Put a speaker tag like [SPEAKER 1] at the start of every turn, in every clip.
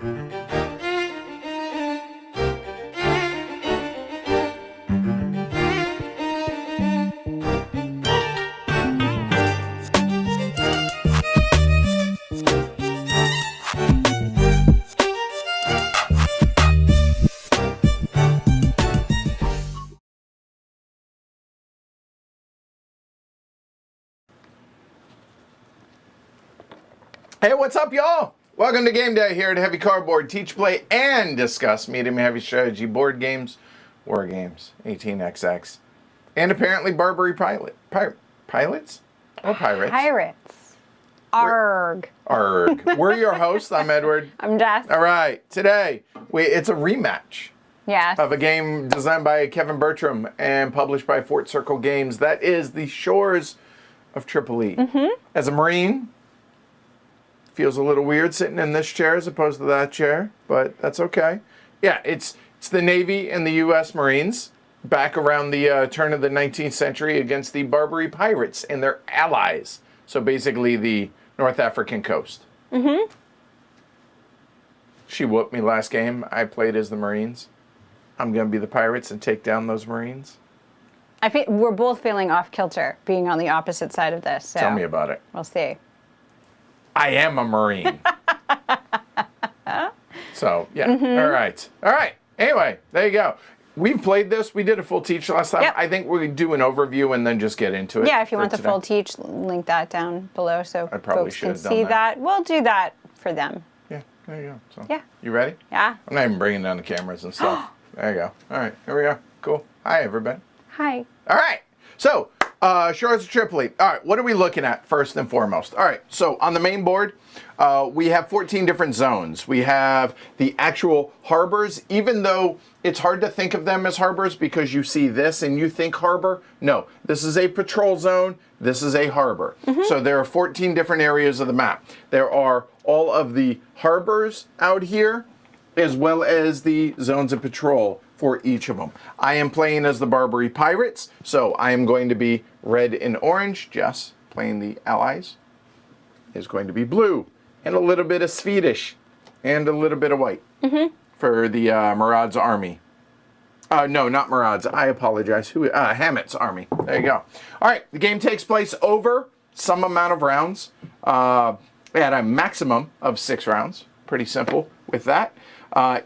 [SPEAKER 1] Hey, what's up, y'all? Welcome to Game Day here at Heavy Cardboard. Teach, play, and discuss medium heavy strategy board games, war games, 18xx, and apparently Barbary pilots or pirates.
[SPEAKER 2] Pirates. Arg.
[SPEAKER 1] Arg. We're your hosts. I'm Edward.
[SPEAKER 2] I'm Jess.
[SPEAKER 1] All right. Today, it's a rematch.
[SPEAKER 2] Yes.
[SPEAKER 1] Of a game designed by Kevin Bertram and published by Fort Circle Games. That is the Shores of Tripolia.
[SPEAKER 2] Mm-hmm.
[SPEAKER 1] As a Marine, feels a little weird sitting in this chair as opposed to that chair, but that's okay. Yeah, it's the Navy and the U.S. Marines back around the turn of the 19th century against the Barbary pirates and their allies. So basically the North African coast.
[SPEAKER 2] Mm-hmm.
[SPEAKER 1] She whooped me last game. I played as the Marines. I'm going to be the pirates and take down those Marines.
[SPEAKER 2] I feel we're both feeling off kilter being on the opposite side of this. So
[SPEAKER 1] Tell me about it.
[SPEAKER 2] We'll see.
[SPEAKER 1] I am a Marine. So, yeah.
[SPEAKER 2] Mm-hmm.
[SPEAKER 1] All right. Anyway, there you go. We've played this. We did a full teach last time.
[SPEAKER 2] Yep.
[SPEAKER 1] I think we could do an overview and then just get into it.
[SPEAKER 2] Yeah, if you want the
[SPEAKER 1] today.
[SPEAKER 2] full teach, link that down below so
[SPEAKER 1] I probably
[SPEAKER 2] folks
[SPEAKER 1] should
[SPEAKER 2] can
[SPEAKER 1] have done
[SPEAKER 2] see
[SPEAKER 1] that.
[SPEAKER 2] that. We'll do that for them.
[SPEAKER 1] Yeah, there you go. So,
[SPEAKER 2] Yeah.
[SPEAKER 1] You ready?
[SPEAKER 2] Yeah.
[SPEAKER 1] I'm not even bringing down the cameras and stuff. There you go. All right, here we go. Cool. Hi, everybody.
[SPEAKER 2] Hi.
[SPEAKER 1] All right. So, Shores of Tripolia. All right, what are we looking at first and foremost? All right, so on the main board, we have 14 different zones. We have the actual harbors, even though it's hard to think of them as harbors because you see this and you think harbor. No, this is a patrol zone. This is a harbor. Mm-hmm. So there are 14 different areas of the map. There are all of the harbors out here, as well as the zones of patrol for each of them. I am playing as the Barbary pirates, so I am going to be red and orange. Jess, playing the allies, is going to be blue, and a little bit of Swedish, and a little bit of white for the Murad's army. No, not Murad's. I apologize. Hammett's army. There you go. All right, the game takes place over some amount of rounds at a maximum of 6 rounds. Pretty simple with that.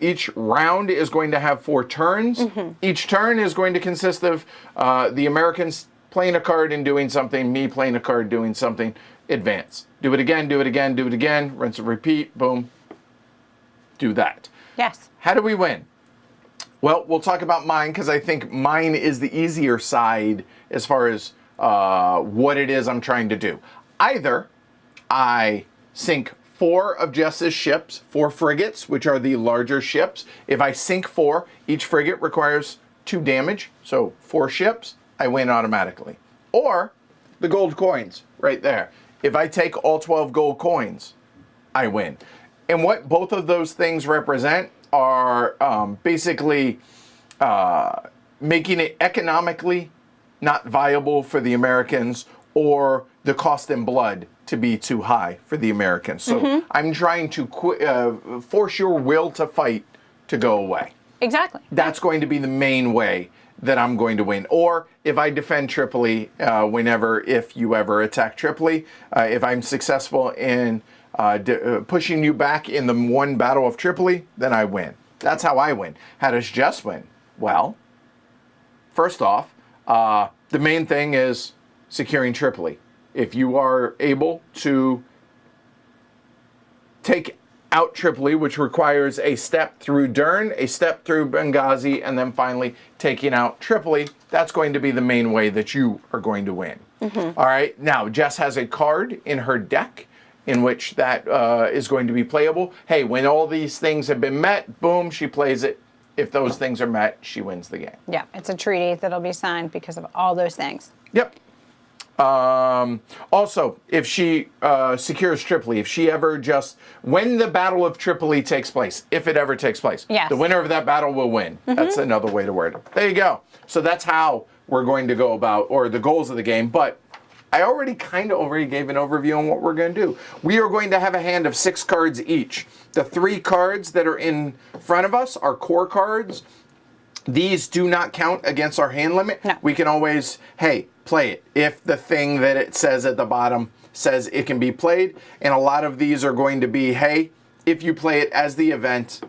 [SPEAKER 1] Each round is going to have 4 turns. Mm-hmm. Each turn is going to consist of the Americans playing a card and doing something, me playing a card, doing something, advance. Do it again, do it again, do it again, rinse and repeat, boom, do that.
[SPEAKER 2] Yes.
[SPEAKER 1] How do we win? Well, we'll talk about mine because I think mine is the easier side as far as what it is I'm trying to do. Either I sink 4 of Jess's ships, 4 frigates, which are the larger ships. If I sink 4, each frigate requires 2 damage, so 4 ships, I win automatically. Or the gold coins, right there. If I take all 12 gold coins, I win. And what both of those things represent are basically making it economically not viable for the Americans, or the cost in blood to be too high for the Americans. So I'm trying to force your will to fight to go away.
[SPEAKER 2] Exactly.
[SPEAKER 1] That's going to be the main way that I'm going to win. Or if I defend Tripoli, if you ever attack Tripoli, if I'm successful in pushing you back in the one battle of Tripoli, then I win. That's how I win. How does Jess win? Well, first off, the main thing is securing Tripoli. If you are able to take out Tripoli, which requires a step through Dern, a step through Benghazi, and then finally taking out Tripoli, that's going to be the main way that you are going to win. Mm-hmm. All right, now Jess has a card in her deck in which that is going to be playable. Hey, when all these things have been met, boom, she plays it. If those things are met, she wins the game.
[SPEAKER 2] Yeah, it's a treaty that'll be signed because of all those things.
[SPEAKER 1] Yep. Also, if she secures Tripoli, if she ever when the Battle of Tripoli takes place, if it ever takes place,
[SPEAKER 2] yes,
[SPEAKER 1] the winner of that battle will win. Mm-hmm. That's another way to word it. There you go. So that's how we're going to go about, or the goals of the game. But I already gave an overview on what we're going to do. We are going to have a hand of 6 cards each. The 3 cards that are in front of us are core cards. These do not count against our hand limit.
[SPEAKER 2] No.
[SPEAKER 1] We can always, hey, play it. If the thing that it says at the bottom says it can be played, and a lot of these are going to be, hey, if you play it as the event,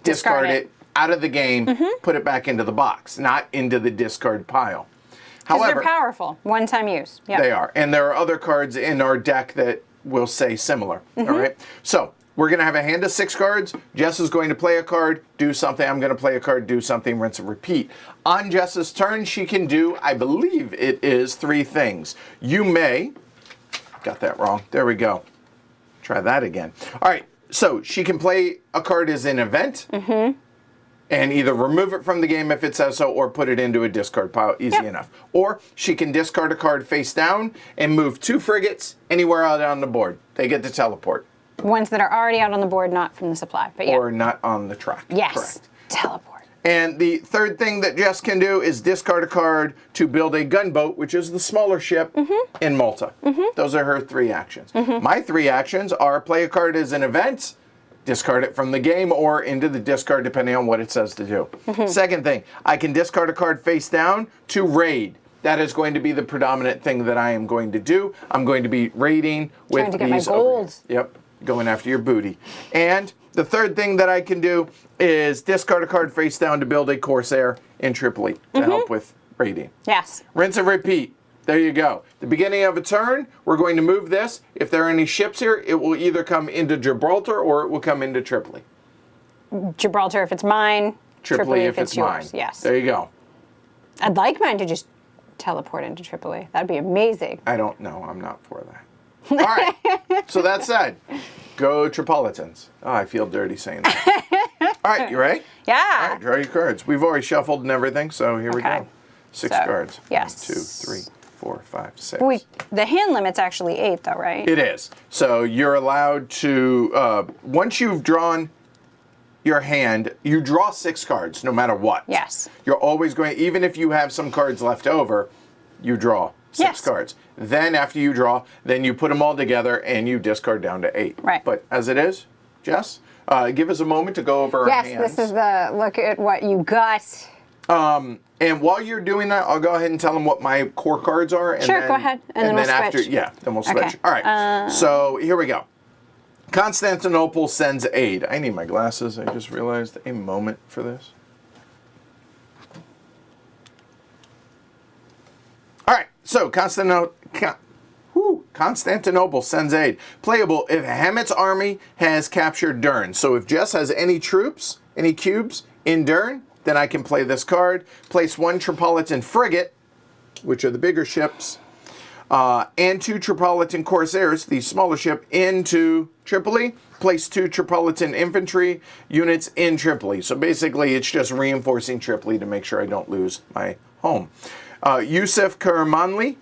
[SPEAKER 1] discard it out of the game, put it back into the box, not into the discard pile.
[SPEAKER 2] Because
[SPEAKER 1] However,
[SPEAKER 2] they're powerful, one-time use. Yep.
[SPEAKER 1] they are. And there are other cards in our deck that will say similar. All right. So we're going to have a hand of 6 cards. Jess is going to play a card, do something. I'm going to play a card, do something, rinse and repeat. On Jess's turn, she can do, I believe it is 3 things. You may, got that wrong. There we go. Try that again. All right. So she can play a card as an event. And either remove it from the game if it says so, or put it into a discard pile, easy enough. Or she can discard a card face down and move 2 frigates anywhere out on the board. They get to teleport.
[SPEAKER 2] Ones that are already out on the board, not from the supply. But yeah.
[SPEAKER 1] Or not on the track.
[SPEAKER 2] Yes.
[SPEAKER 1] Correct.
[SPEAKER 2] Teleport.
[SPEAKER 1] And the third thing that Jess can do is discard a card to build a gunboat, which is the smaller ship in Malta. Those are her 3 actions. My 3 actions are play a card as an event, discard it from the game or into the discard depending on what it says to do. Second thing, I can discard a card face down to raid. That is going to be the predominant thing that I am going to do. I'm going to be raiding with
[SPEAKER 2] Trying to get my
[SPEAKER 1] these over here.
[SPEAKER 2] gold.
[SPEAKER 1] Yep, going after your booty. And the third thing that I can do is discard a card face down to build a Corsair in Tripoli to help with raiding.
[SPEAKER 2] Yes.
[SPEAKER 1] Rinse and repeat. There you go. The beginning of a turn, we're going to move this. If there are any ships here, it will either come into Gibraltar or it will come into Tripoli.
[SPEAKER 2] Gibraltar if it's mine.
[SPEAKER 1] Tripoli if it's mine.
[SPEAKER 2] yours. Yes.
[SPEAKER 1] There you go.
[SPEAKER 2] I'd like mine to just teleport into Tripoli. That'd be amazing.
[SPEAKER 1] I don't know. I'm not for that. All right. So that said, go Tripolitans. Oh, I feel dirty saying that. All right. You ready?
[SPEAKER 2] Yeah.
[SPEAKER 1] All right. Draw your cards. We've already shuffled and everything, so here we
[SPEAKER 2] Okay.
[SPEAKER 1] go. 6
[SPEAKER 2] So,
[SPEAKER 1] cards.
[SPEAKER 2] yes.
[SPEAKER 1] 1, 2, 3, 4, 5, 6.
[SPEAKER 2] The hand limit's actually 8 though, right?
[SPEAKER 1] It is. So you're allowed to, once you've drawn your hand, you draw 6 cards no matter what.
[SPEAKER 2] Yes.
[SPEAKER 1] You're always going, even if you have some cards left over, you draw 6
[SPEAKER 2] Yes.
[SPEAKER 1] cards. Then after you draw, then you put them all together and you discard down to 8.
[SPEAKER 2] Right.
[SPEAKER 1] But as it is, Jess, give us a moment to go over our hands.
[SPEAKER 2] Yes, this is the look at what you got.
[SPEAKER 1] And while you're doing that, I'll go ahead and tell them what my core cards are. And
[SPEAKER 2] Sure,
[SPEAKER 1] then,
[SPEAKER 2] go ahead, and then we'll
[SPEAKER 1] after,
[SPEAKER 2] switch.
[SPEAKER 1] yeah, then we'll switch.
[SPEAKER 2] Okay.
[SPEAKER 1] All right. So here we go. Constantinople sends aid. I need my glasses. I just realized a moment for this. All right. So Constantinople sends aid. Playable if Hamet's army has captured Dern. So if Jess has any troops, any cubes in Dern, then I can play this card. Place 1 Tripolitan frigate, which are the bigger ships, and 2 Tripolitan Corsairs, the smaller ship, into Tripoli. Place 2 Tripolitan infantry units in Tripoli. So basically, it's just reinforcing Tripoli to make sure I don't lose my home. Yusuf Karamanli,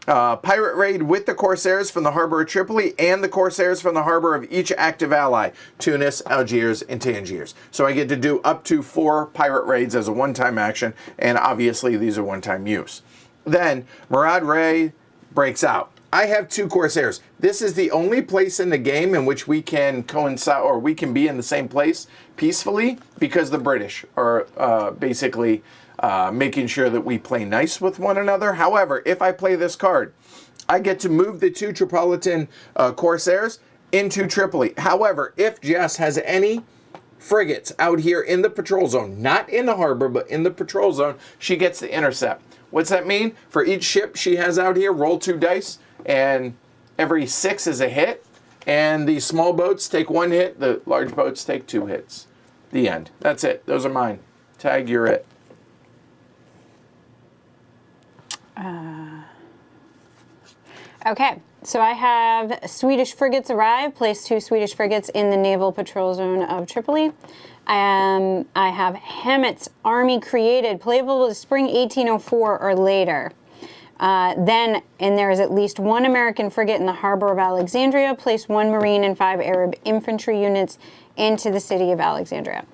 [SPEAKER 1] pirate raid with the Corsairs from the harbor of Tripoli and the Corsairs from the harbor of each active ally, Tunis, Algiers, and Tangiers. So I get to do up to 4 pirate raids as a one-time action, and obviously these are one-time use. Then Murad Ray breaks out. I have 2 Corsairs. This is the only place in the game in which we can coincide, or we can be in the same place peacefully, because the British are basically making sure that we play nice with one another. However, if I play this card, I get to move the 2 Tripolitan Corsairs into Tripoli. However, if Jess has any frigates out here in the patrol zone, not in the harbor, but in the patrol zone, she gets the intercept. What's that mean? For each ship she has out here, roll 2 dice, and every 6 is a hit. And the small boats take 1 hit, the large boats take 2 hits. The end. That's it. Those are mine. Tag, you're it.
[SPEAKER 2] Okay, so I have Swedish frigates arrive. Place 2 Swedish frigates in the naval patrol zone of Tripoli. I have Hamet's army created, playable to spring 1804 or later. And there is at least 1 American frigate in the harbor of Alexandria. Place 1 Marine and 5 Arab infantry units into the city of Alexandria.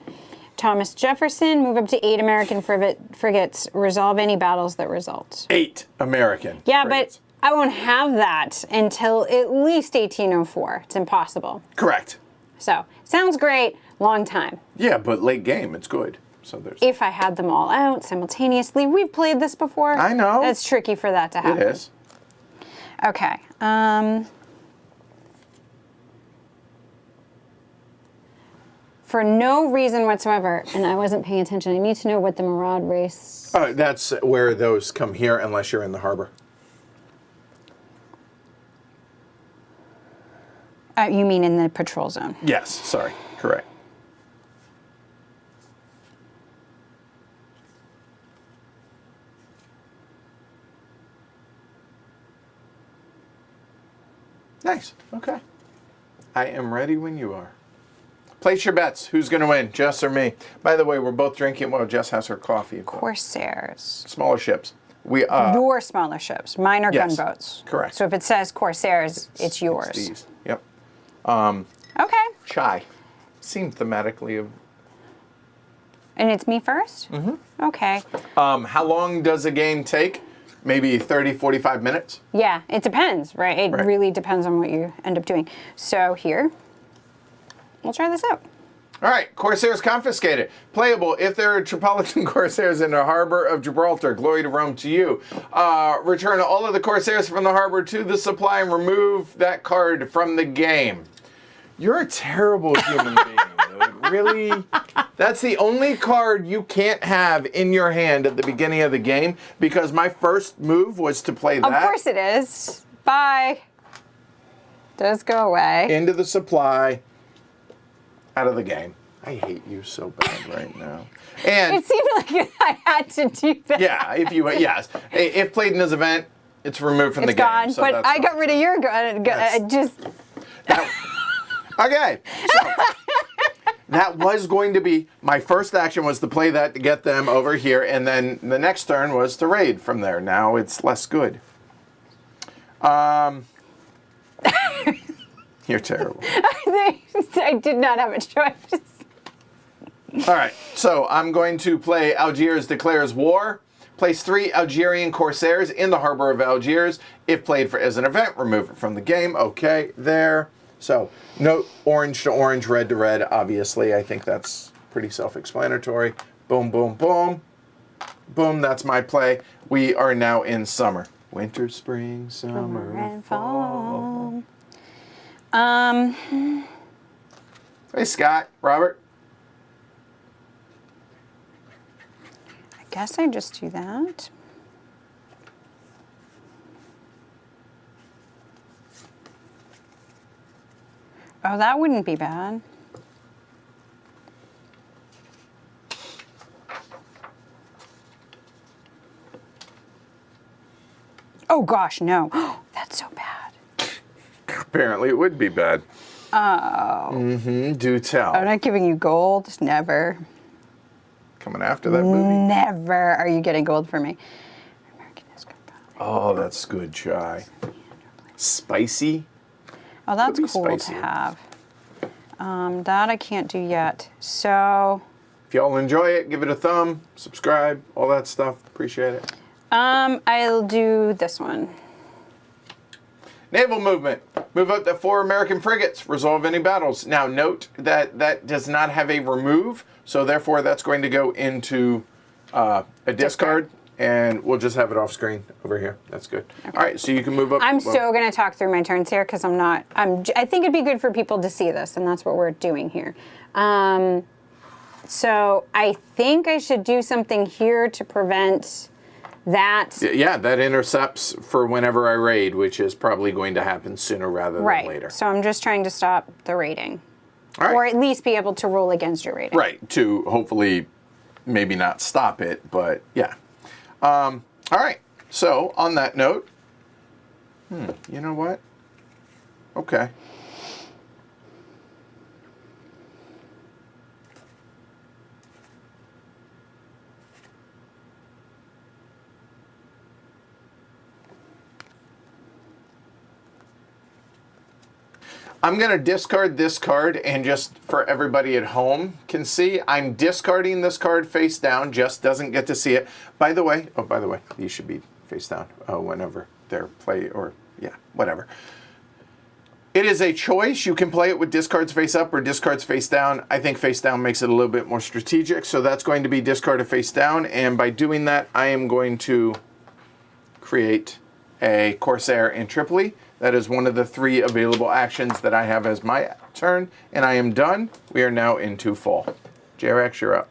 [SPEAKER 2] Thomas Jefferson, move up to 8 American frigates. Resolve any battles that result.
[SPEAKER 1] 8 American.
[SPEAKER 2] Yeah,
[SPEAKER 1] frigates.
[SPEAKER 2] I won't have that until at least 1804. It's impossible.
[SPEAKER 1] Correct.
[SPEAKER 2] So, sounds great. Long time.
[SPEAKER 1] Yeah, but late game, it's good. So there's.
[SPEAKER 2] If I had them all out simultaneously, we've played this before.
[SPEAKER 1] I know.
[SPEAKER 2] It's tricky for that to happen.
[SPEAKER 1] It is.
[SPEAKER 2] Okay. For no reason whatsoever, and I wasn't paying attention, I need to know what the Maraud race...
[SPEAKER 1] That's where those come here unless you're in the harbor.
[SPEAKER 2] You mean in the patrol zone?
[SPEAKER 1] Yes, sorry. Correct. Nice. Okay. I am ready when you are. Place your bets. Who's going to win, Jess or me? By the way, we're both drinking while Jess has her coffee.
[SPEAKER 2] Corsairs.
[SPEAKER 1] Smaller ships.
[SPEAKER 2] Your smaller ships. Mine are
[SPEAKER 1] Yes,
[SPEAKER 2] gunboats.
[SPEAKER 1] correct.
[SPEAKER 2] So if it says Corsairs, it's yours.
[SPEAKER 1] It's these. Yep.
[SPEAKER 2] Okay.
[SPEAKER 1] Chai. Seemed thematically of.
[SPEAKER 2] And it's me first? Mm-hmm. Okay.
[SPEAKER 1] How long does a game take? Maybe 30, 45 minutes?
[SPEAKER 2] Yeah, it depends, right? It
[SPEAKER 1] Right.
[SPEAKER 2] really depends on what you end up doing. So here, we'll try this out.
[SPEAKER 1] All right, Corsairs confiscated. Playable if there are Tripolitan Corsairs in the harbor of Gibraltar. Glory to Rome to you. Return all of the Corsairs from the harbor to the supply and remove that card from the game. You're a terrible human being, dude. Really? That's the only card you can't have in your hand at the beginning of the game because my first move was to play that.
[SPEAKER 2] Of course it is. Bye. Does go away.
[SPEAKER 1] Into the supply. Out of the game. I hate you so bad right now. And
[SPEAKER 2] It seemed like I had to do that.
[SPEAKER 1] yeah, if played in this event, it's removed from the
[SPEAKER 2] It's
[SPEAKER 1] game.
[SPEAKER 2] gone,
[SPEAKER 1] So
[SPEAKER 2] but
[SPEAKER 1] that's
[SPEAKER 2] I
[SPEAKER 1] fine.
[SPEAKER 2] got rid of your gun.
[SPEAKER 1] Okay, so that was going to be my first action was to play that to get them over here, and then the next turn was to raid from there. Now it's less good. You're terrible.
[SPEAKER 2] I did not have a choice.
[SPEAKER 1] All right, so I'm going to play Algiers declares war. Place 3 Algerian Corsairs in the harbor of Algiers. If played as an event, remove it from the game. Okay, there. So, note orange to orange, red to red. Obviously, I think that's pretty self-explanatory. Boom, boom, boom. Boom, that's my play. We are now in summer. Winter, spring, summer, and fall. Hey, Scott, Robert.
[SPEAKER 2] I guess I just do that. Oh, that wouldn't be bad. Oh gosh, no. That's so bad.
[SPEAKER 1] Apparently, it would be bad.
[SPEAKER 2] Oh.
[SPEAKER 1] Mm-hmm. Do tell.
[SPEAKER 2] I'm not giving you gold. Never.
[SPEAKER 1] Coming after that booty.
[SPEAKER 2] Never are you getting gold for me.
[SPEAKER 1] Oh, that's good chai. Spicy.
[SPEAKER 2] Oh, that's
[SPEAKER 1] Could be
[SPEAKER 2] cool
[SPEAKER 1] spicy.
[SPEAKER 2] to have. That I can't do yet. So,
[SPEAKER 1] If y'all enjoy it, give it a thumb, subscribe, all that stuff. Appreciate it.
[SPEAKER 2] I'll do this one.
[SPEAKER 1] Naval movement. Move up to 4 American frigates. Resolve any battles. Now, note that that does not have a remove, so therefore that's going to go into a discard, and we'll just have it off screen over here. That's good. Okay. All right, so you can move up.
[SPEAKER 2] I'm still going to talk through my turns here because I think it'd be good for people to see this, and that's what we're doing here. So I think I should do something here to prevent that.
[SPEAKER 1] Yeah, that intercepts for whenever I raid, which is probably going to happen sooner rather than later.
[SPEAKER 2] So I'm just trying to stop the raiding.
[SPEAKER 1] All right.
[SPEAKER 2] Or at least be able to roll against your rating.
[SPEAKER 1] Right, to hopefully maybe not stop it, but yeah. All right, so on that note, you know what? Okay. I'm going to discard this card, and just for everybody at home can see, I'm discarding this card face down. Jess doesn't get to see it. By the way, these should be face down whenever their play, or yeah, whatever. It is a choice. You can play it with discards face up or discards face down. I think face down makes it a little bit more strategic, so that's going to be discarded face down, and by doing that, I am going to create a Corsair in Tripoli. That is one of the 3 available actions that I have as my turn, and I am done. We are now into fall. JRX, you're up.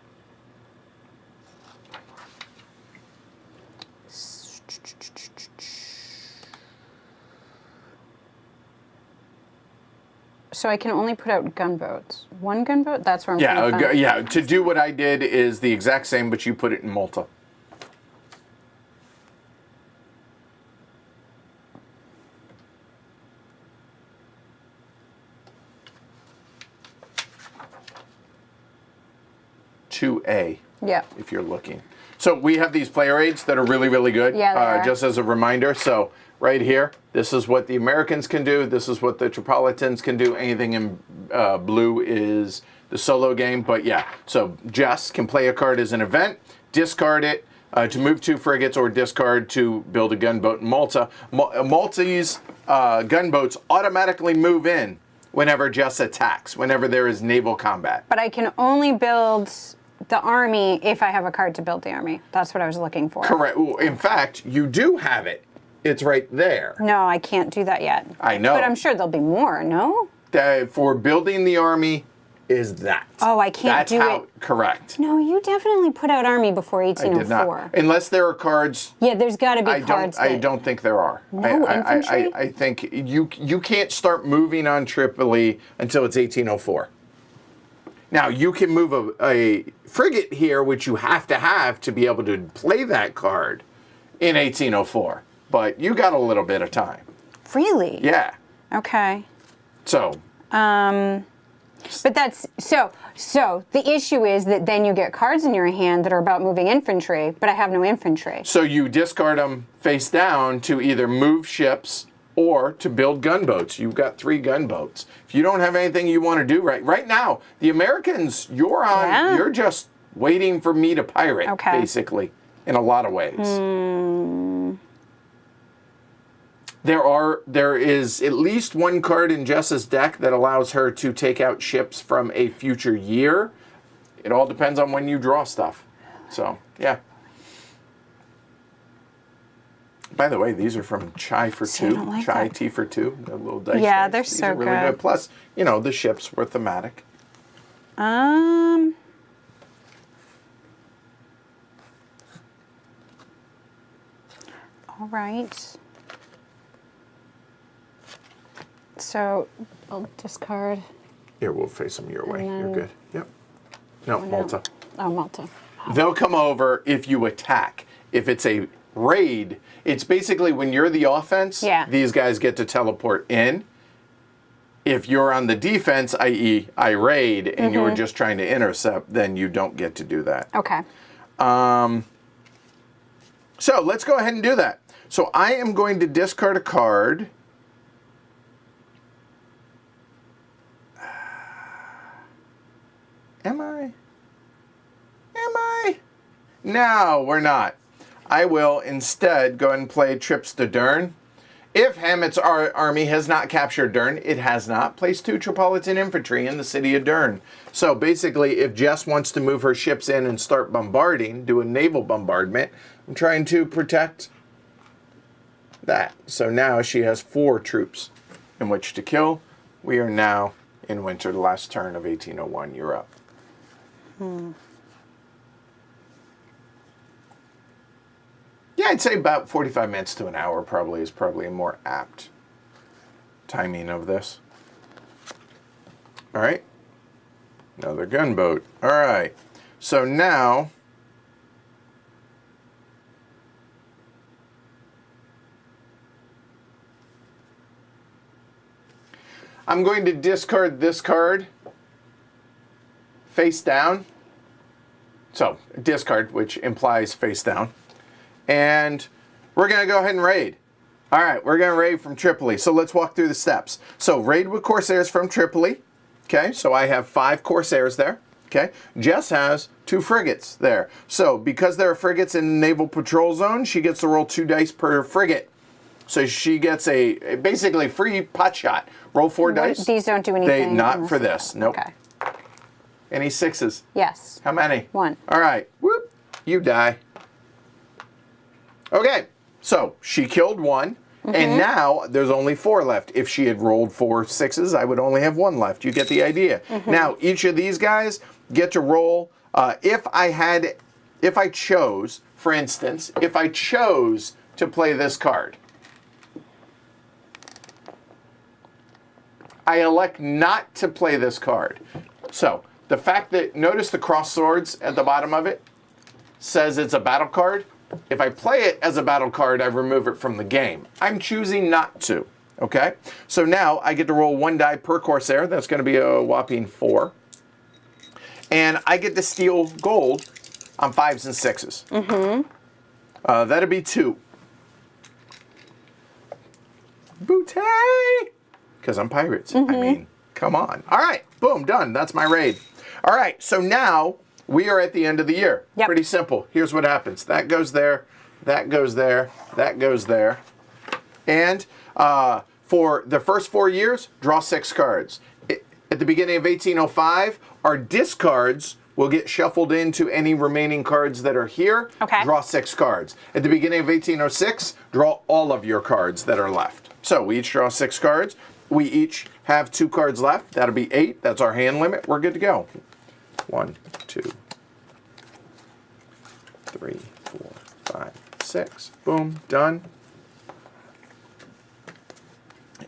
[SPEAKER 2] So I can only put out gunboats. 1 gunboat? That's where I'm coming from.
[SPEAKER 1] Yeah. To do what I did is the exact same, but you put it in Malta. A,
[SPEAKER 2] Yeah.
[SPEAKER 1] if you're looking. So we have these player aids that are really, really good.
[SPEAKER 2] Yeah, they are.
[SPEAKER 1] Just as a reminder. So right here, this is what the Americans can do. This is what the Tripolitans can do. Anything in blue is the solo game. But yeah, so Jess can play a card as an event, discard it to move 2 frigates, or discard to build a gunboat in Malta. Maltese gunboats automatically move in whenever Jess attacks, whenever there is naval combat.
[SPEAKER 2] But I can only build the army if I have a card to build the army. That's what I was looking for.
[SPEAKER 1] Correct. Well, in fact, you do have it. It's right there.
[SPEAKER 2] No, I can't do that yet.
[SPEAKER 1] I know.
[SPEAKER 2] But I'm sure there'll be more, no?
[SPEAKER 1] For building the army is that.
[SPEAKER 2] Oh, I can't
[SPEAKER 1] That's
[SPEAKER 2] do
[SPEAKER 1] how,
[SPEAKER 2] it.
[SPEAKER 1] Correct.
[SPEAKER 2] No, you definitely put out army before
[SPEAKER 1] I did
[SPEAKER 2] 1804.
[SPEAKER 1] not. Unless there are cards.
[SPEAKER 2] Yeah, there's got to be cards.
[SPEAKER 1] I don't think there are.
[SPEAKER 2] No infantry?
[SPEAKER 1] I think you can't start moving on Tripoli until it's 1804. Now, you can move a frigate here, which you have to be able to play that card in 1804. But you got a little bit of time.
[SPEAKER 2] Really?
[SPEAKER 1] Yeah.
[SPEAKER 2] Okay.
[SPEAKER 1] So.
[SPEAKER 2] But that's so the issue is that then you get cards in your hand that are about moving infantry, but I have no infantry.
[SPEAKER 1] So you discard them face down to either move ships or to build gunboats. You've got 3 gunboats. If you don't have anything you want to do right now, the Americans, you're just waiting for me to pirate, basically, in a lot of ways. There is at least 1 card in Jess's deck that allows her to take out ships from a future year. It all depends on when you draw stuff. So, yeah. By the way, these are from Chai for 2.
[SPEAKER 2] Like
[SPEAKER 1] Chai
[SPEAKER 2] that.
[SPEAKER 1] Tea for 2. The little dice.
[SPEAKER 2] Yeah,
[SPEAKER 1] dice.
[SPEAKER 2] they're
[SPEAKER 1] These
[SPEAKER 2] so
[SPEAKER 1] are really
[SPEAKER 2] good.
[SPEAKER 1] Plus, the ships were thematic.
[SPEAKER 2] All right. So I'll discard.
[SPEAKER 1] Here, we'll face them your way. You're
[SPEAKER 2] then-
[SPEAKER 1] good. Yep. No, Malta.
[SPEAKER 2] Oh, Malta.
[SPEAKER 1] They'll come over if you attack. If it's a raid, it's basically when you're the offense, these guys get to teleport in. If you're on the defense, i.e. I raid, and you're just trying to intercept, then you don't get to do that.
[SPEAKER 2] Okay.
[SPEAKER 1] So let's go ahead and do that. So I am going to discard a card. Am I? No, we're not. I will instead go ahead and play Trips to Dern. If Hamet's army has not captured Dern, it has not. Place 2 Tripolitan infantry in the city of Dern. So basically, if Jess wants to move her ships in and start bombarding, do a naval bombardment, I'm trying to protect that. So now she has 4 troops in which to kill. We are now in winter, the last turn of 1801. You're up. Yeah, I'd say about 45 minutes to an hour is probably a more apt timing of this. All right. Another gunboat. All right. So now I'm going to discard this card face down. So discard, which implies face down. And we're going to go ahead and raid. All right, we're going to raid from Tripoli. So let's walk through the steps. So raid with Corsairs from Tripoli. Okay, so I have 5 Corsairs there. Okay, Jess has 2 frigates there. So because there are frigates in the naval patrol zone, she gets to roll 2 dice per frigate. So she gets a basically free pot shot. Roll 4 dice.
[SPEAKER 2] These don't do anything.
[SPEAKER 1] Not for this. Nope.
[SPEAKER 2] Okay.
[SPEAKER 1] Any 6s?
[SPEAKER 2] Yes.
[SPEAKER 1] How many?
[SPEAKER 2] 1.
[SPEAKER 1] All right. Whoop. You die. Okay. So she killed 1. And now there's only 4 left. If she had rolled 4 6s, I would only have 1 left. You get the idea. Now, each of these guys get to roll. If I chose, for instance, if I chose to play this card, I elect not to play this card. So the fact that, notice the crossed swords at the bottom of it says it's a battle card. If I play it as a battle card, I remove it from the game. I'm choosing not to, okay? So now I get to roll 1 die per Corsair. That's going to be a whopping 4. And I get to steal gold on 5s and 6s. That'd be 2. Bootay! Because I'm pirates. I mean, come on. All right, boom, done. That's my raid. All right, so now we are at the end of the year.
[SPEAKER 2] Yep.
[SPEAKER 1] Pretty simple. Here's what happens. That goes there, that goes there, that goes there. And for the first 4 years, draw 6 cards. At the beginning of 1805, our discards will get shuffled into any remaining cards that are here.
[SPEAKER 2] Okay.
[SPEAKER 1] Draw 6 cards. At the beginning of 1806, draw all of your cards that are left. So we each draw 6 cards. We each have 2 cards left. That'll be 8. That's our hand limit. We're good to go. 1, 2, 3, 4, 5, 6. Boom, done.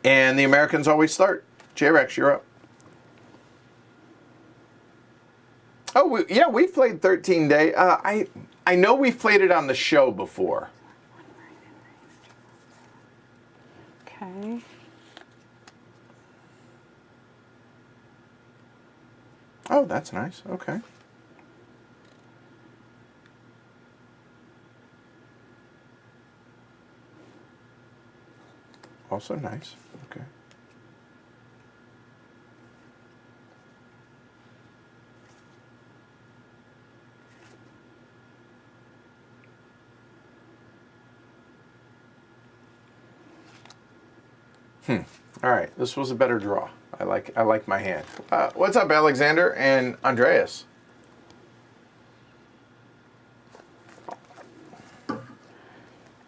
[SPEAKER 1] And the Americans always start. J-Rex, you're up. Oh, yeah, we've played 13 Day. I know we've played it on the show before.
[SPEAKER 2] Okay.
[SPEAKER 1] Oh, that's nice. Okay. Also nice. Okay. All right, this was a better draw. I like my hand. What's up, Alexander and Andreas?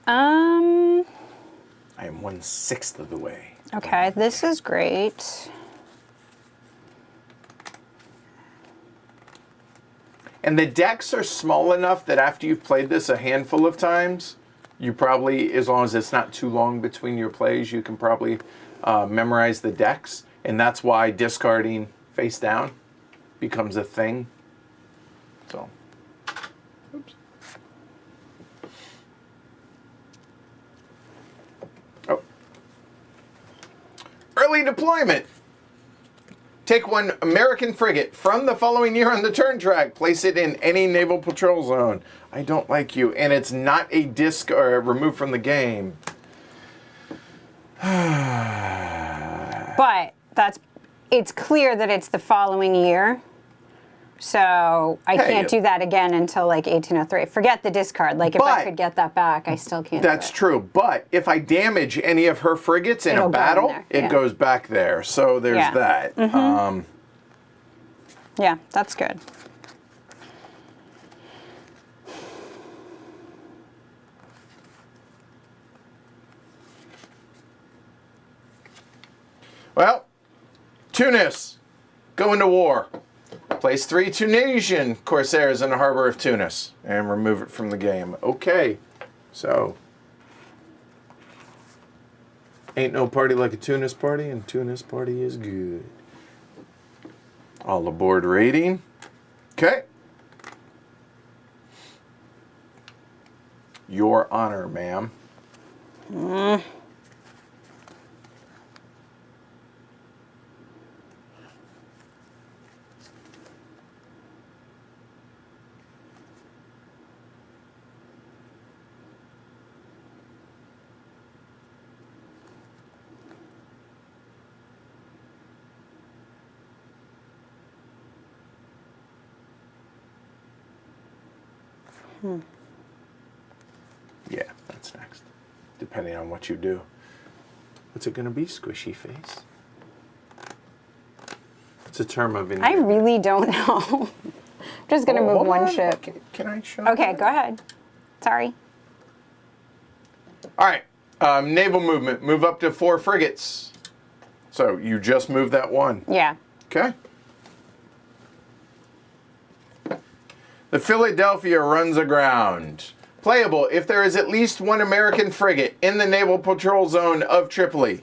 [SPEAKER 1] I am 1/6 of the way.
[SPEAKER 2] Okay, this is great.
[SPEAKER 1] And the decks are small enough that after you've played this a handful of times, you probably, as long as it's not too long between your plays, you can probably memorize the decks. And that's why discarding face down becomes a thing. So, oops. Oh. Early deployment. Take 1 American frigate from the following year on the turn track. Place it in any naval patrol zone. I don't like you. And it's not a disc or removed from the game.
[SPEAKER 2] But it's clear that it's the following year. So I can't do that again until like 1803. Forget the discard. Like if I could get that back, I still can't.
[SPEAKER 1] That's true. But if I damage any of her frigates in a battle, it goes back there. So there's that.
[SPEAKER 2] Yeah, that's good.
[SPEAKER 1] Well, Tunis, go into war. Place 3 Tunisian Corsairs in the harbor of Tunis and remove it from the game. Okay, so ain't no party like a Tunis party, and Tunis party is good. All aboard raiding. Okay. Your honor, ma'am. Yeah, that's next. depending on what you do. What's it going to be, squishy face? It's a term of
[SPEAKER 2] I really don't know. I'm just going to move one ship.
[SPEAKER 1] Okay. Can I show
[SPEAKER 2] Okay,
[SPEAKER 1] you?
[SPEAKER 2] go ahead. Sorry.
[SPEAKER 1] All right. Naval movement. Move up to 4 frigates. So you just moved that one.
[SPEAKER 2] Yeah.
[SPEAKER 1] Okay. The Philadelphia runs aground. Playable if there is at least 1 American frigate in the naval patrol zone of Tripoli.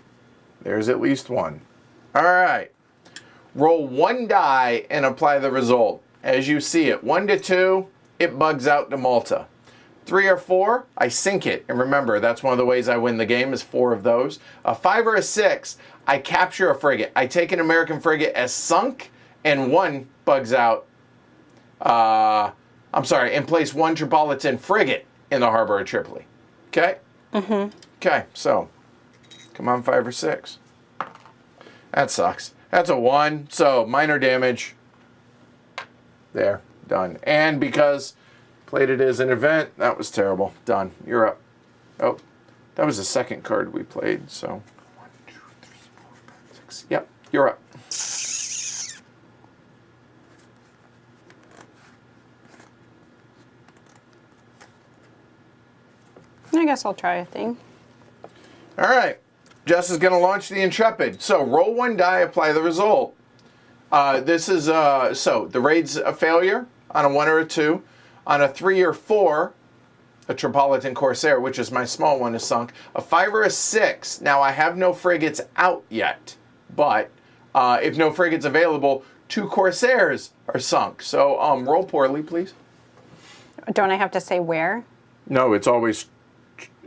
[SPEAKER 1] There's at least 1. All right. Roll 1 die and apply the result. As you see it, 1 to 2, it bugs out to Malta. 3 or 4, I sink it. And remember, that's one of the ways I win the game is 4 of those. A 5 or a 6, I capture a frigate. I take an American frigate as sunk, and 1 bugs out. And place 1 Tripolitan frigate in the harbor of Tripoli. Okay? Mm-hmm. Okay, so, come on, 5 or 6. That sucks. That's a 1, so minor damage. There, done. And because played it as an event, that was terrible. Done. You're up. Oh, that was the second card we played, so 1, 2, 3, 4, 5, 6. Yep, you're up.
[SPEAKER 2] I guess I'll try a thing.
[SPEAKER 1] All right. Jess is going to launch the Intrepid. So roll 1 die, apply the result. This is, so the raid's a failure on a 1 or a 2. On a 3 or 4, a Tripolitan Corsair, which is my small one, is sunk. A 5 or a 6, now I have no frigates out yet, but if no frigates available, 2 Corsairs are sunk. So roll poorly, please.
[SPEAKER 2] Don't I have to say where?
[SPEAKER 1] No, it's always...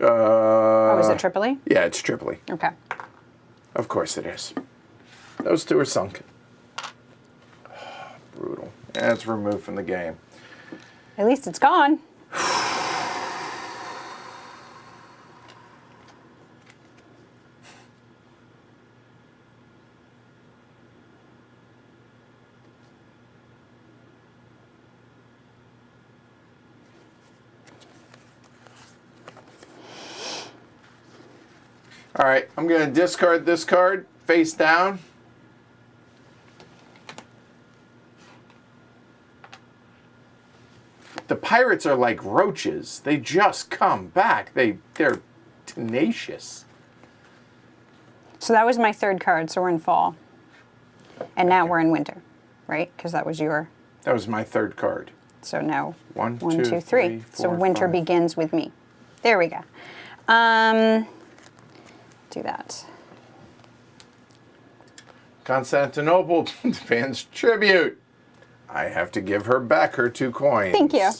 [SPEAKER 2] Oh, is it Tripoli?
[SPEAKER 1] Yeah, it's Tripoli.
[SPEAKER 2] Okay.
[SPEAKER 1] Of course it is. Those 2 are sunk. Brutal. And it's removed from the game.
[SPEAKER 2] At least it's gone.
[SPEAKER 1] All right, I'm going to discard this card face down. The pirates are like roaches. They just come back. They're tenacious.
[SPEAKER 2] So that was my 3rd card, so we're in fall. And now we're in winter, right? Because that was your...
[SPEAKER 1] That was my 3rd card.
[SPEAKER 2] So now,
[SPEAKER 1] 1,
[SPEAKER 2] 1, 2, 3.
[SPEAKER 1] 3,
[SPEAKER 2] So
[SPEAKER 1] 4,
[SPEAKER 2] winter
[SPEAKER 1] 5.
[SPEAKER 2] begins with me. There we go. Do that.
[SPEAKER 1] Constantinople demands tribute. I have to give her back her 2 coins.
[SPEAKER 2] Thank you.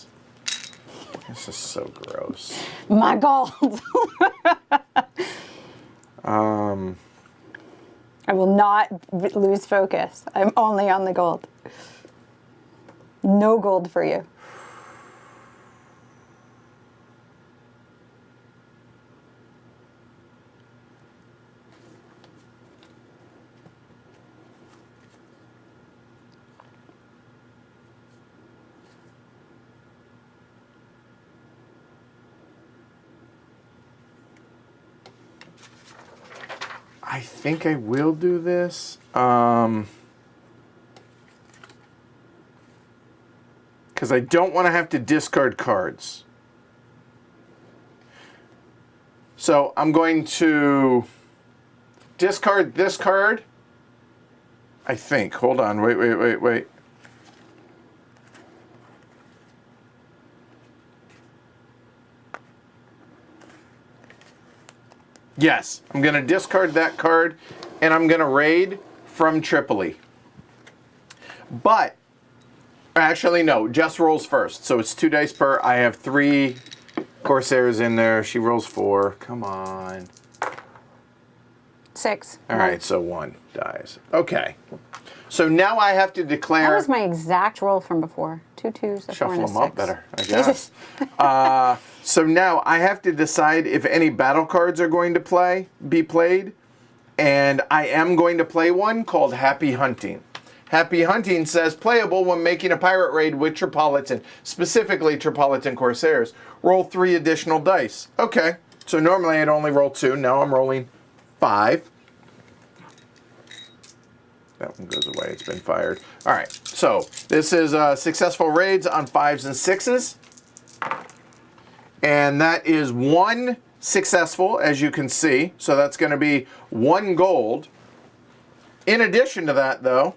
[SPEAKER 1] This is so gross.
[SPEAKER 2] My gold. I will not lose focus. I'm only on the gold. No gold for you.
[SPEAKER 1] I think I will do this. Because I don't want to have to discard cards. So I'm going to discard this card. I think. Hold on. Wait. Yes, I'm going to discard that card, and I'm going to raid from Tripoli. But, actually, no, Jess rolls first. So it's 2 dice per. I have 3 Corsairs in there. She rolls 4. Come on.
[SPEAKER 2] 6.
[SPEAKER 1] All right, so 1 dies. Okay. So now I have to declare...
[SPEAKER 2] That was my exact roll from before. 2 2s, a 4
[SPEAKER 1] Shuffle
[SPEAKER 2] and a
[SPEAKER 1] them
[SPEAKER 2] 6.
[SPEAKER 1] up better, I guess. So now I have to decide if any battle cards are going to be played, and I am going to play one called Happy Hunting. Happy Hunting says playable when making a pirate raid with Tripolitan, specifically Tripolitan Corsairs. Roll 3 additional dice. Okay, So normally I'd only roll 2. Now I'm rolling 5. That one goes away. It's been fired. All right. So this is successful raids on 5s and 6s. And that is 1 successful, as you can see. So that's going to be 1 gold. In addition to that, though,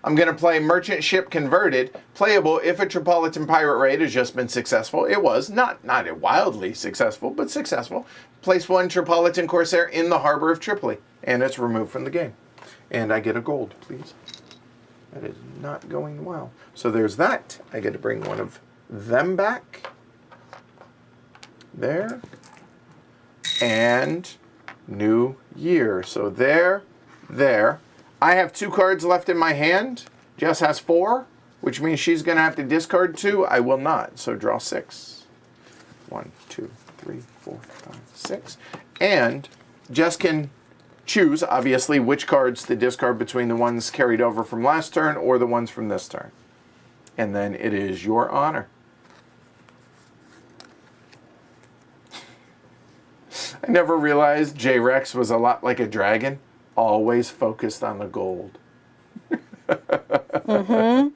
[SPEAKER 1] I'm going to play Merchant Ship Converted, playable if a Tripolitan pirate raid has just been successful. It was not wildly successful, but successful. Place 1 Tripolitan Corsair in the harbor of Tripoli, and it's removed from the game. And I get a gold, please. That is not going well. So there's that. I get to bring one of them back. There. And New Year. So there. I have 2 cards left in my hand. Jess has 4, which means she's going to have to discard 2. I will not. So draw 6. 1, 2, 3, 4, 5, 6. And Jess can choose, obviously, which cards to discard between the ones carried over from last turn or the ones from this turn. And then it is your honor. I never realized J-Rex was a lot like a dragon, always focused on the gold.
[SPEAKER 2] Mm-hmm.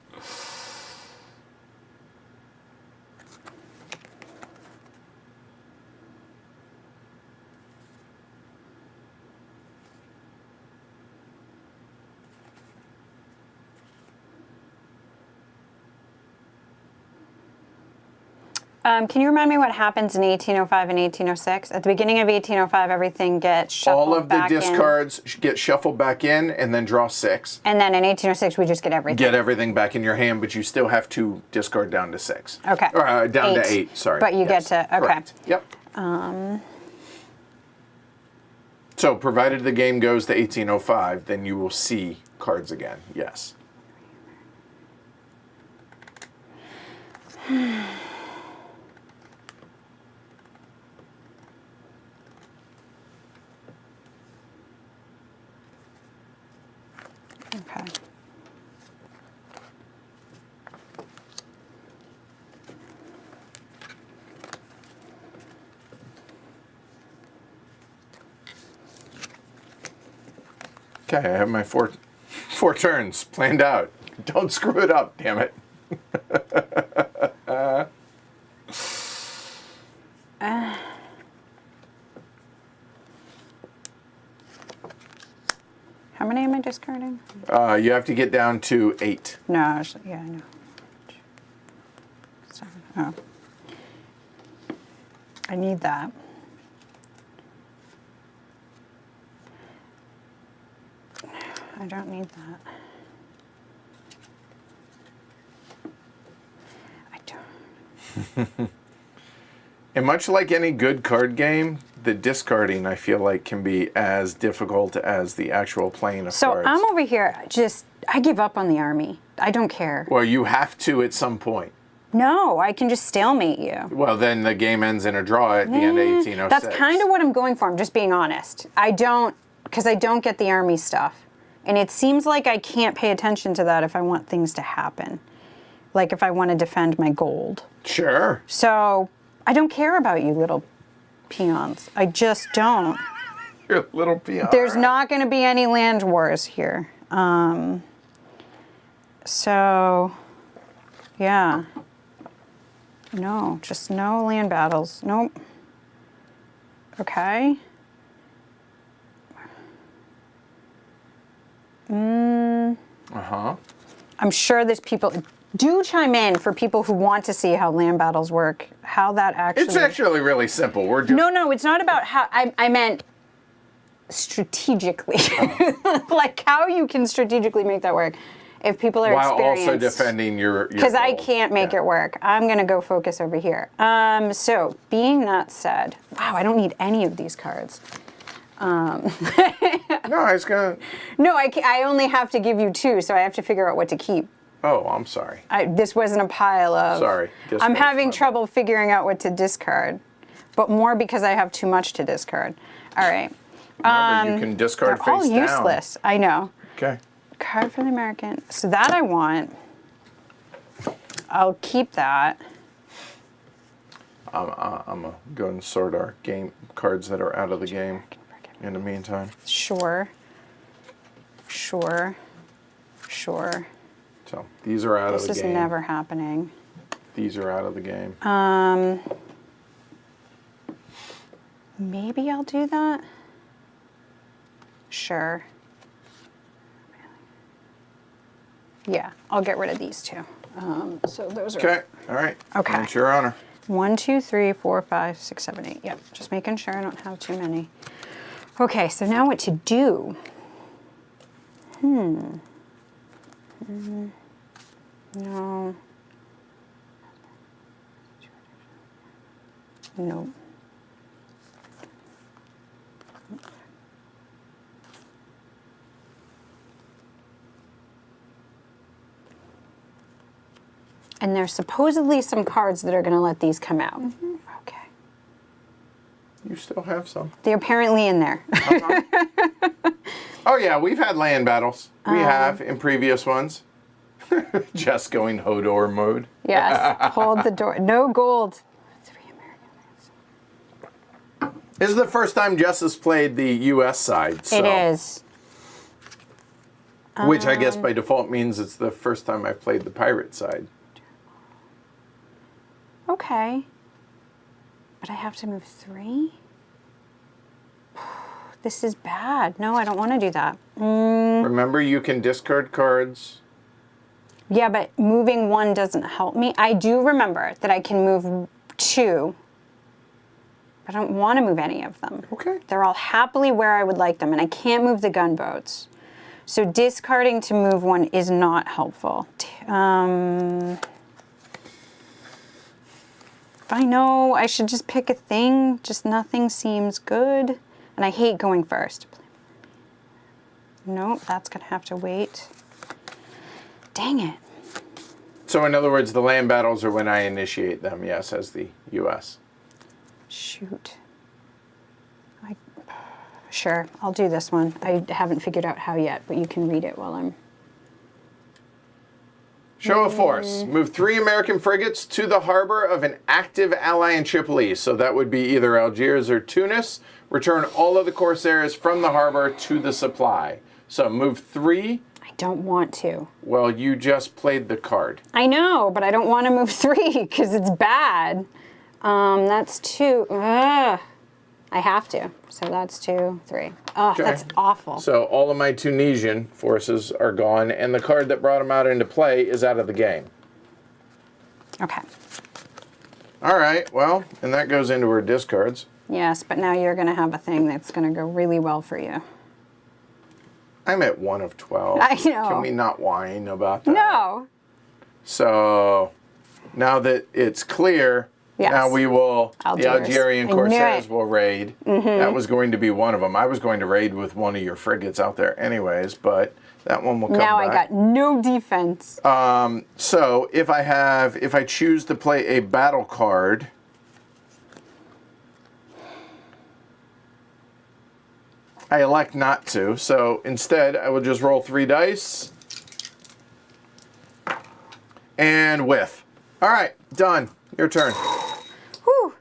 [SPEAKER 2] Can you remind me what happens in 1805 and 1806? At the beginning of 1805, everything gets shuffled
[SPEAKER 1] All of the
[SPEAKER 2] back
[SPEAKER 1] discards get shuffled back in and then draw 6.
[SPEAKER 2] And then in 1806, we just get everything.
[SPEAKER 1] Get everything back in your hand, but you still have to discard down to 6.
[SPEAKER 2] Okay.
[SPEAKER 1] Or down to 8, sorry.
[SPEAKER 2] But you get to, okay.
[SPEAKER 1] Correct. Yep. So provided the game goes to 1805, then you will see cards again. Yes.
[SPEAKER 2] Okay.
[SPEAKER 1] Okay, I have my four turns planned out. Don't screw it up, damn it.
[SPEAKER 2] How many am I discarding?
[SPEAKER 1] You have to get down to 8.
[SPEAKER 2] No, yeah, I know. 7. Oh. I need that. I don't need that. I don't.
[SPEAKER 1] And much like any good card game, the discarding, I feel like, can be as difficult as the actual playing of
[SPEAKER 2] So
[SPEAKER 1] cards.
[SPEAKER 2] I'm over here, I give up on the army. I don't care.
[SPEAKER 1] Well, you have to at some point.
[SPEAKER 2] No, I can just stalemate you.
[SPEAKER 1] Well, then the game ends in a draw at the end of 1806.
[SPEAKER 2] That's kind of what I'm going for. I'm just being honest. Because I don't get the army stuff. And it seems like I can't pay attention to that if I want things to happen. Like if I want to defend my gold.
[SPEAKER 1] Sure.
[SPEAKER 2] So I don't care about you little peons. I just don't.
[SPEAKER 1] You're a little peon.
[SPEAKER 2] There's not going to be any land wars here. So, yeah. No, just no land battles. Nope. Okay.
[SPEAKER 1] Uh-huh.
[SPEAKER 2] I'm sure there's people. Do chime in for people who want to see how land battles work, how that actually...
[SPEAKER 1] It's actually really simple. We're just...
[SPEAKER 2] No, it's not about how... I meant strategically. Like how you can strategically make that work if people are
[SPEAKER 1] While
[SPEAKER 2] experienced.
[SPEAKER 1] also defending your
[SPEAKER 2] Because I
[SPEAKER 1] goal.
[SPEAKER 2] can't make it work. I'm going to go focus over here. So, being that said... Wow, I don't need any of these cards.
[SPEAKER 1] No, I was going to...
[SPEAKER 2] No, I only have to give you 2, so I have to figure out what to keep.
[SPEAKER 1] Oh, I'm sorry.
[SPEAKER 2] This wasn't a pile of...
[SPEAKER 1] Sorry.
[SPEAKER 2] I'm having trouble figuring out what to discard, but more because I have too much to discard. All right.
[SPEAKER 1] Remember, you can discard
[SPEAKER 2] They're
[SPEAKER 1] face
[SPEAKER 2] all
[SPEAKER 1] down.
[SPEAKER 2] useless. I know.
[SPEAKER 1] Okay.
[SPEAKER 2] Card for the American. So that I want. I'll keep that.
[SPEAKER 1] I'm gonna go and sort our game cards that are out of the game in the meantime.
[SPEAKER 2] Sure. Sure. Sure.
[SPEAKER 1] So these are out of the game.
[SPEAKER 2] This is never happening.
[SPEAKER 1] These are out of the game.
[SPEAKER 2] Maybe I'll do that. Sure. Yeah, I'll get rid of these two. So those are
[SPEAKER 1] Okay. All right.
[SPEAKER 2] Okay.
[SPEAKER 1] It's your honor.
[SPEAKER 2] 1, 2, 3, 4, 5, 6, 7, 8. Yep, just making sure I don't have too many. Okay, so now what to do? No. No. And there's supposedly some cards that are going to let these come out. Okay.
[SPEAKER 1] You still have some.
[SPEAKER 2] They're apparently in there.
[SPEAKER 1] Oh yeah, we've had land battles. We have in previous ones. Just going Hodor mode.
[SPEAKER 2] Yes. Hold the door. No gold. 3 American.
[SPEAKER 1] This is the first time Jess has played the U.S. side. So,
[SPEAKER 2] It is.
[SPEAKER 1] which I guess by default means it's the first time I've played the pirate side.
[SPEAKER 2] Okay. But I have to move 3? This is bad. No, I don't want to do that.
[SPEAKER 1] Remember, you can discard cards.
[SPEAKER 2] Yeah, but moving 1 doesn't help me. I do remember that I can move 2. But I don't want to move any of them.
[SPEAKER 1] Okay.
[SPEAKER 2] They're all happily where I would like them, and I can't move the gunboats. So discarding to move 1 is not helpful. I know I should just pick a thing, just nothing seems good. And I hate going first. Nope, that's gonna have to wait. Dang it.
[SPEAKER 1] So in other words, the land battles are when I initiate them, yes, as the U.S.
[SPEAKER 2] Shoot. Sure, I'll do this one. I haven't figured out how yet, but you can read it while I'm...
[SPEAKER 1] Show of force. Move 3 American frigates to the harbor of an active ally in Tripoli. So that would be either Algiers or Tunis. Return all of the Corsairs from the harbor to the supply. So move 3.
[SPEAKER 2] I don't want to.
[SPEAKER 1] Well, you just played the card.
[SPEAKER 2] I know, but I don't want to move 3 because it's bad. That's 2. Ugh. I have to. So that's 2, 3. Oh,
[SPEAKER 1] Okay.
[SPEAKER 2] That's awful.
[SPEAKER 1] So all of my Tunisian forces are gone, and the card that brought them out into play is out of the game.
[SPEAKER 2] Okay.
[SPEAKER 1] All right, well, and that goes into her discards.
[SPEAKER 2] Yes, but now you're going to have a thing that's going to go really well for you.
[SPEAKER 1] I'm at 1 of 12.
[SPEAKER 2] I know.
[SPEAKER 1] Can we not whine about that?
[SPEAKER 2] No.
[SPEAKER 1] So now that it's clear,
[SPEAKER 2] Yes.
[SPEAKER 1] now we will,
[SPEAKER 2] Algiers.
[SPEAKER 1] the Algerian
[SPEAKER 2] I knew
[SPEAKER 1] Corsairs
[SPEAKER 2] it.
[SPEAKER 1] will raid. That was going to be one of them. I was going to raid with one of your frigates out there anyways, but that one will come
[SPEAKER 2] Now
[SPEAKER 1] back.
[SPEAKER 2] I got no defense.
[SPEAKER 1] So if I choose to play a battle card, I elect not to. So instead, I will just roll 3 dice and whiff. All right, done. Your turn.
[SPEAKER 2] Whew.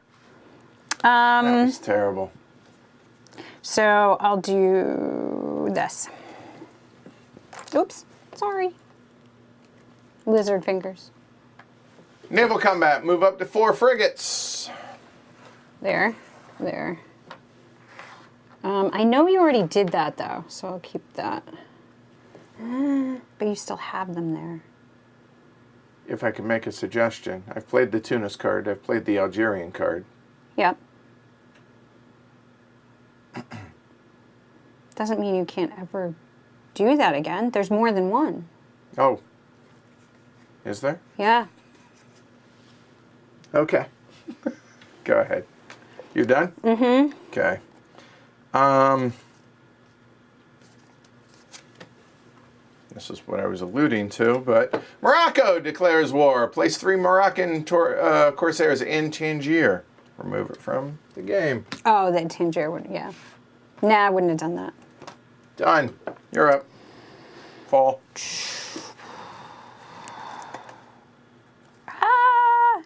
[SPEAKER 1] That was terrible.
[SPEAKER 2] So I'll do this. Oops, sorry. Lizard fingers.
[SPEAKER 1] Naval combat. Move up to 4 frigates.
[SPEAKER 2] There, there. I know you already did that though, so I'll keep that. But you still have them there.
[SPEAKER 1] If I can make a suggestion, I've played the Tunis card. I've played the Algerian card.
[SPEAKER 2] Yep. Doesn't mean you can't ever do that again. There's more than one.
[SPEAKER 1] Oh. Is there?
[SPEAKER 2] Yeah.
[SPEAKER 1] Okay. Go ahead. You done?
[SPEAKER 2] Mm-hmm.
[SPEAKER 1] Okay. This is what I was alluding to, but Morocco declares war. Place 3 Moroccan Corsairs in Tangier. Remove it from the game.
[SPEAKER 2] Oh, that Tangier would, yeah. Nah, I wouldn't have done that.
[SPEAKER 1] Done. You're up. Fall.
[SPEAKER 2] Ah!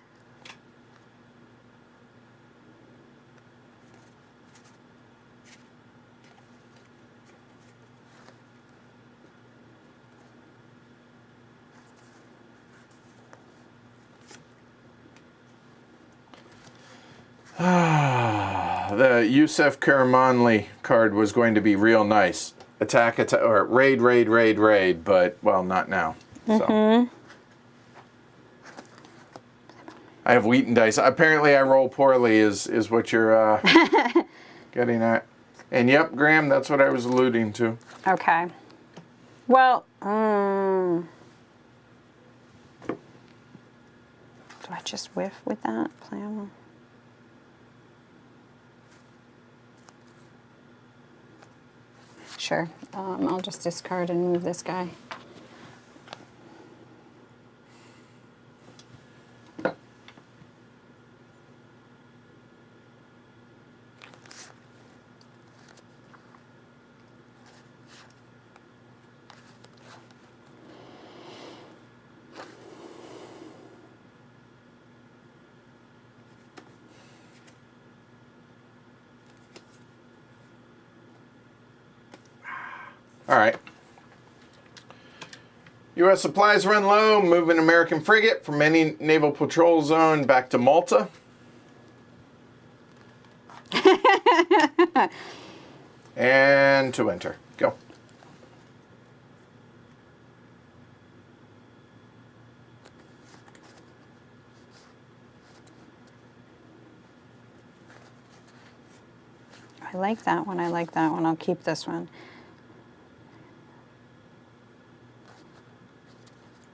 [SPEAKER 1] the Yusuf Karamanli card was going to be real nice. Attack, or raid, but, well, not now. So. I have Wheaton dice. Apparently I roll poorly is what you're getting at. And yep, Graham, that's what I was alluding to.
[SPEAKER 2] Okay. Well, do I just whiff with that? Plan. Sure. I'll just discard and move this guy.
[SPEAKER 1] All right. U.S. supplies run low. Moving American frigate from any naval patrol zone back to Malta. And to enter. Go.
[SPEAKER 2] I like that one. I like that one. I'll keep this one.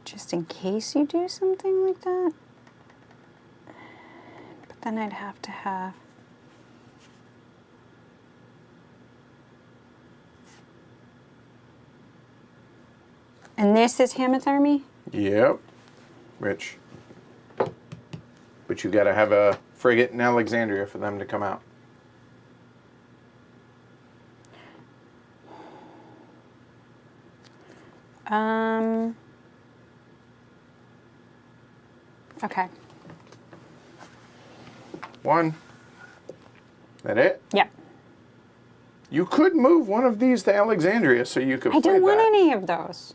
[SPEAKER 2] Just in case you do something like that. But then I'd have to have... And this is Hammett's army?
[SPEAKER 1] Yep. Rich. But you got to have a frigate in Alexandria for them to come out.
[SPEAKER 2] Okay.
[SPEAKER 1] One. That it?
[SPEAKER 2] Yep.
[SPEAKER 1] You could move one of these to Alexandria so you could
[SPEAKER 2] I
[SPEAKER 1] play
[SPEAKER 2] don't want
[SPEAKER 1] that.
[SPEAKER 2] any of those.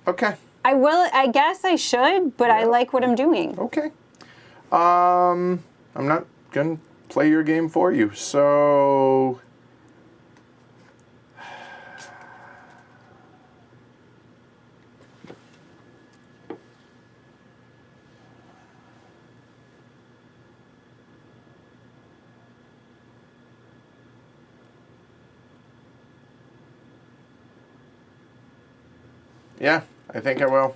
[SPEAKER 1] Okay.
[SPEAKER 2] I will. I guess I should, but I like what I'm doing.
[SPEAKER 1] Okay. I'm not going to play your game for you. So... Yeah, I think I will.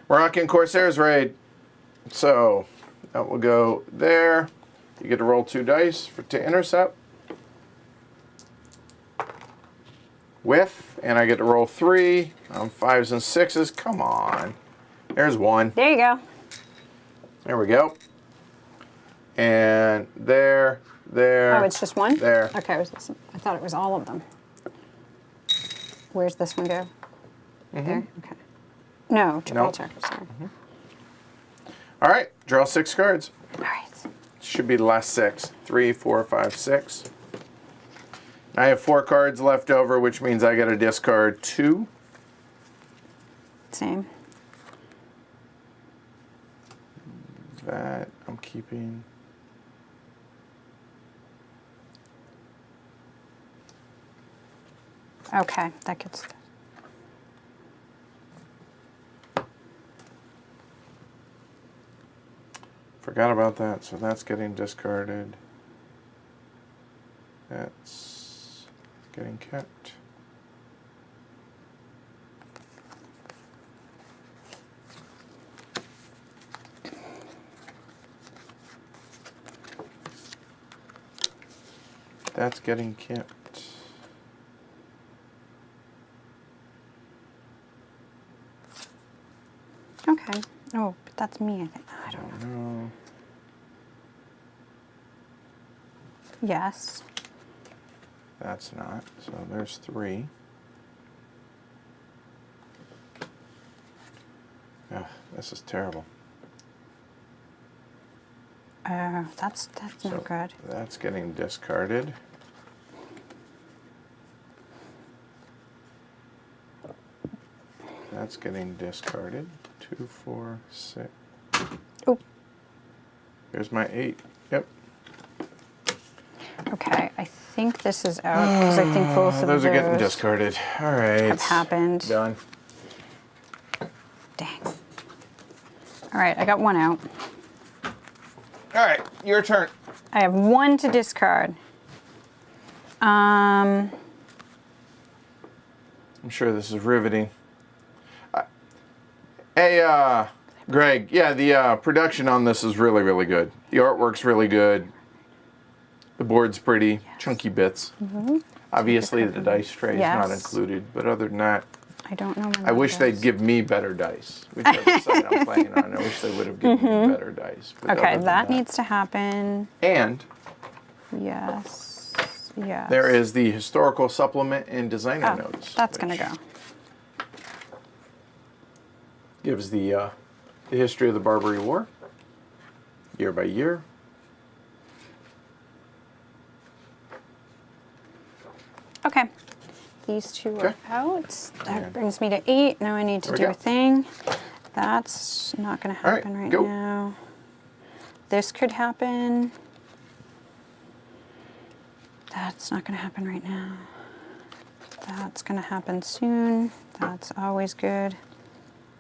[SPEAKER 1] Moroccan Corsairs raid. So that will go there. You get to roll 2 dice to intercept. Whiff, and I get to roll 3 on 5s and 6s. Come on. There's 1.
[SPEAKER 2] There you go.
[SPEAKER 1] There we go. And there.
[SPEAKER 2] Oh, it's just one?
[SPEAKER 1] There.
[SPEAKER 2] Okay, I thought it was all of them. Where's this one go? There? Okay. No, Gibraltar. Sorry.
[SPEAKER 1] All right, draw 6 cards.
[SPEAKER 2] All right.
[SPEAKER 1] Should be the last 6. 3, 4, 5, 6. I have 4 cards left over, which means I got to discard 2.
[SPEAKER 2] Same.
[SPEAKER 1] That I'm keeping.
[SPEAKER 2] Okay, that gets...
[SPEAKER 1] Forgot about that, so that's getting discarded. That's getting kept. That's getting kept.
[SPEAKER 2] Okay. Oh, but that's me, I think. I don't know.
[SPEAKER 1] No.
[SPEAKER 2] Yes.
[SPEAKER 1] That's not. So there's 3. Ugh, this is terrible.
[SPEAKER 2] That's
[SPEAKER 1] So
[SPEAKER 2] not good.
[SPEAKER 1] that's getting discarded. That's getting discarded. 2, 4, 6.
[SPEAKER 2] Oh.
[SPEAKER 1] There's my 8. Yep.
[SPEAKER 2] Okay, I think this is out because I think both of
[SPEAKER 1] Those are getting discarded. All right.
[SPEAKER 2] have happened.
[SPEAKER 1] Done.
[SPEAKER 2] Dang. All right, I got one out.
[SPEAKER 1] All right, your turn.
[SPEAKER 2] I have one to discard.
[SPEAKER 1] I'm sure this is riveting. Hey, Greg, yeah, the production on this is really, really good. The artwork's really good. The board's pretty, chunky bits. Obviously, the dice tray is not included, but other than that,
[SPEAKER 2] I don't know.
[SPEAKER 1] I wish they'd give me better dice. Whichever side I'm playing on, I wish they would have given me better dice. But
[SPEAKER 2] Okay, that needs to happen.
[SPEAKER 1] And
[SPEAKER 2] Yes. Yes.
[SPEAKER 1] there is the historical supplement and designer notes.
[SPEAKER 2] That's going to go.
[SPEAKER 1] Gives the history of the Barbary War, year by year.
[SPEAKER 2] Okay. These two are out. That brings me to 8. Now I need to do a thing. That's not going to happen right now. This could happen. That's not going to happen right now. That's going to happen soon. That's always good.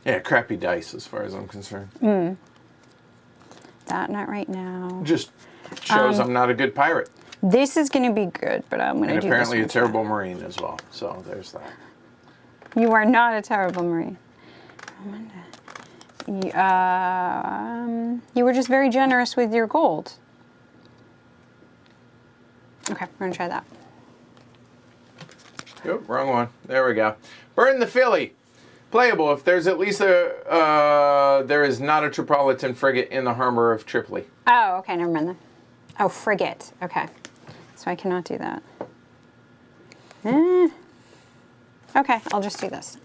[SPEAKER 1] Yeah, crappy dice as far as I'm concerned.
[SPEAKER 2] That not right now.
[SPEAKER 1] Just shows I'm not a good pirate.
[SPEAKER 2] This is going to be good, but I'm going to do this.
[SPEAKER 1] And apparently a
[SPEAKER 2] one
[SPEAKER 1] terrible Marine as well. So there's that.
[SPEAKER 2] You are not a terrible Marine. You were just very generous with your gold. Okay, we're going to try that.
[SPEAKER 1] Oop, wrong one. There we go. Burn the Philly. Playable if there's at least there is not a Tripolitan frigate in the harbor of Tripoli.
[SPEAKER 2] Oh, okay, never mind then. Oh, frigate. Okay. So I cannot do that. Okay, I'll just do this.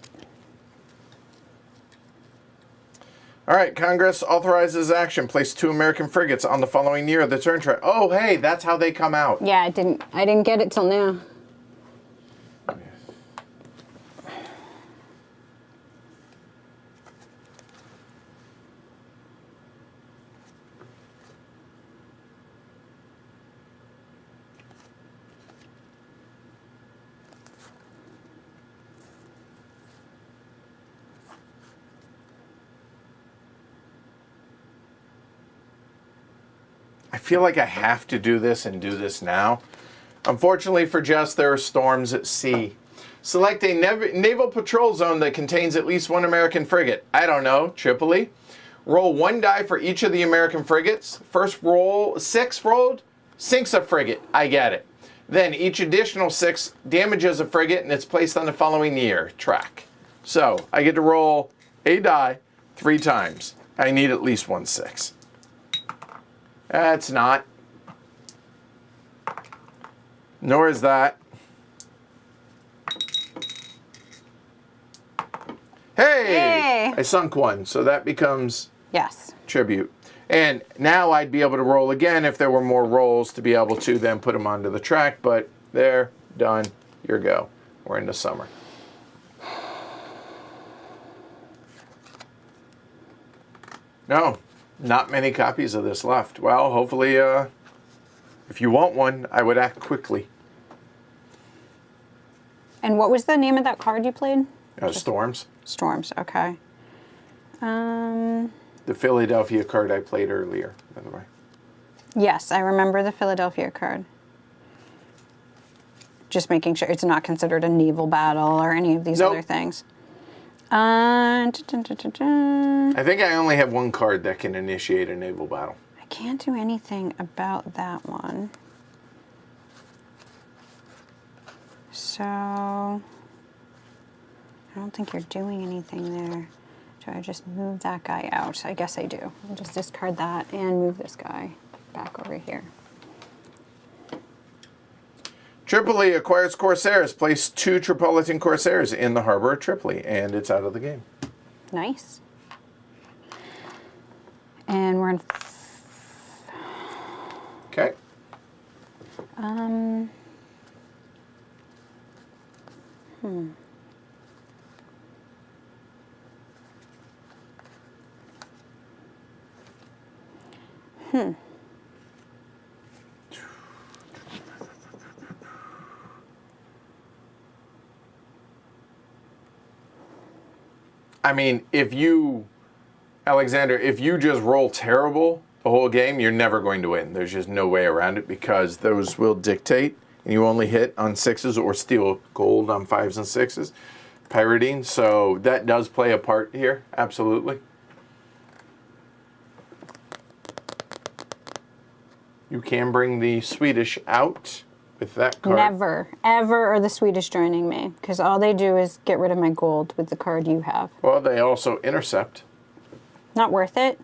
[SPEAKER 1] All right, Congress authorizes action. Place 2 American frigates on the following year of the turn track. Oh, hey, that's how they come out.
[SPEAKER 2] Yeah, I didn't get it till now.
[SPEAKER 1] I feel like I have to do this and do this now. Unfortunately for Jess, there are storms at sea. Select a naval patrol zone that contains at least 1 American frigate. I don't know, Tripoli. Roll 1 die for each of the American frigates. First roll, 6 rolled, sinks a frigate. I get it. Then each additional 6 damages a frigate and it's placed on the following year track. So I get to roll a die 3 times. I need at least 1 6. That's not. Nor is that. Hey! I sunk 1, so that becomes tribute. And now I'd be able to roll again if there were more rolls to be able to then put them onto the track, but there, done, your go. We're into summer. No. Not many copies of this left. Well, hopefully, if you want one, I would act quickly.
[SPEAKER 2] And what was the name of that card you played?
[SPEAKER 1] Storms.
[SPEAKER 2] Storms, okay.
[SPEAKER 1] The Philadelphia card I played earlier, by the way.
[SPEAKER 2] Yes, I remember the Philadelphia card. Just making sure it's not considered a naval battle or any of these other things.
[SPEAKER 1] I think I only have 1 card that can initiate a naval battle.
[SPEAKER 2] I can't do anything about that one. So, I don't think you're doing anything there. Do I just move that guy out? I guess I do. I'll just discard that and move this guy back over here.
[SPEAKER 1] Tripoli acquires Corsairs. Place 2 Tripolitan Corsairs in the harbor of Tripoli, and it's out of the game.
[SPEAKER 2] Nice. And we're in...
[SPEAKER 1] Okay. I mean, Alexander, if you just roll terrible the whole game, you're never going to win. There's just no way around it because those will dictate, and you only hit on 6s or steal gold on 5s and 6s, pyridine. So that does play a part here, absolutely. You can bring the Swedish out with that card.
[SPEAKER 2] Never, ever are the Swedish joining me because all they do is get rid of my gold with the card you have.
[SPEAKER 1] Well, they also intercept.
[SPEAKER 2] Not worth it.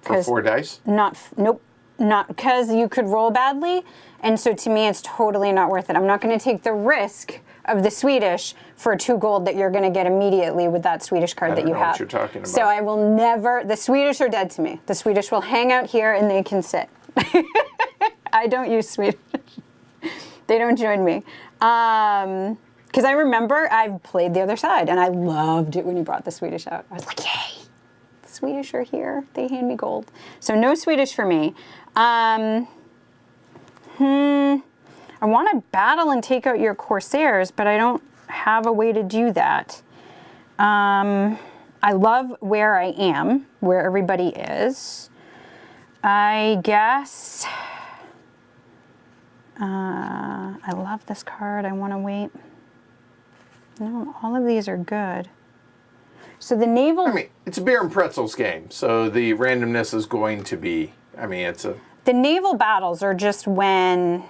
[SPEAKER 1] For 4 dice?
[SPEAKER 2] Nope. Not because you could roll badly. And so to me, it's totally not worth it. I'm not going to take the risk of the Swedish for 2 gold that you're going to get immediately with that Swedish card that you have.
[SPEAKER 1] I don't know what you're talking about.
[SPEAKER 2] So I will never, the Swedish are dead to me. The Swedish will hang out here and they can sit. I don't use Swedish. They don't join me. Because I remember I played the other side and I loved it when you brought the Swedish out. I was like, yay. Swedish are here. They hand me gold. So no Swedish for me. I want to battle and take out your Corsairs, but I don't have a way to do that. I love where I am, where everybody is. I guess I love this card. I want to wait. No, all of these are good. So the naval...
[SPEAKER 1] I mean, it's a beer and pretzels game, so the randomness is going to be... I mean, it's a...
[SPEAKER 2] The naval battles are just when...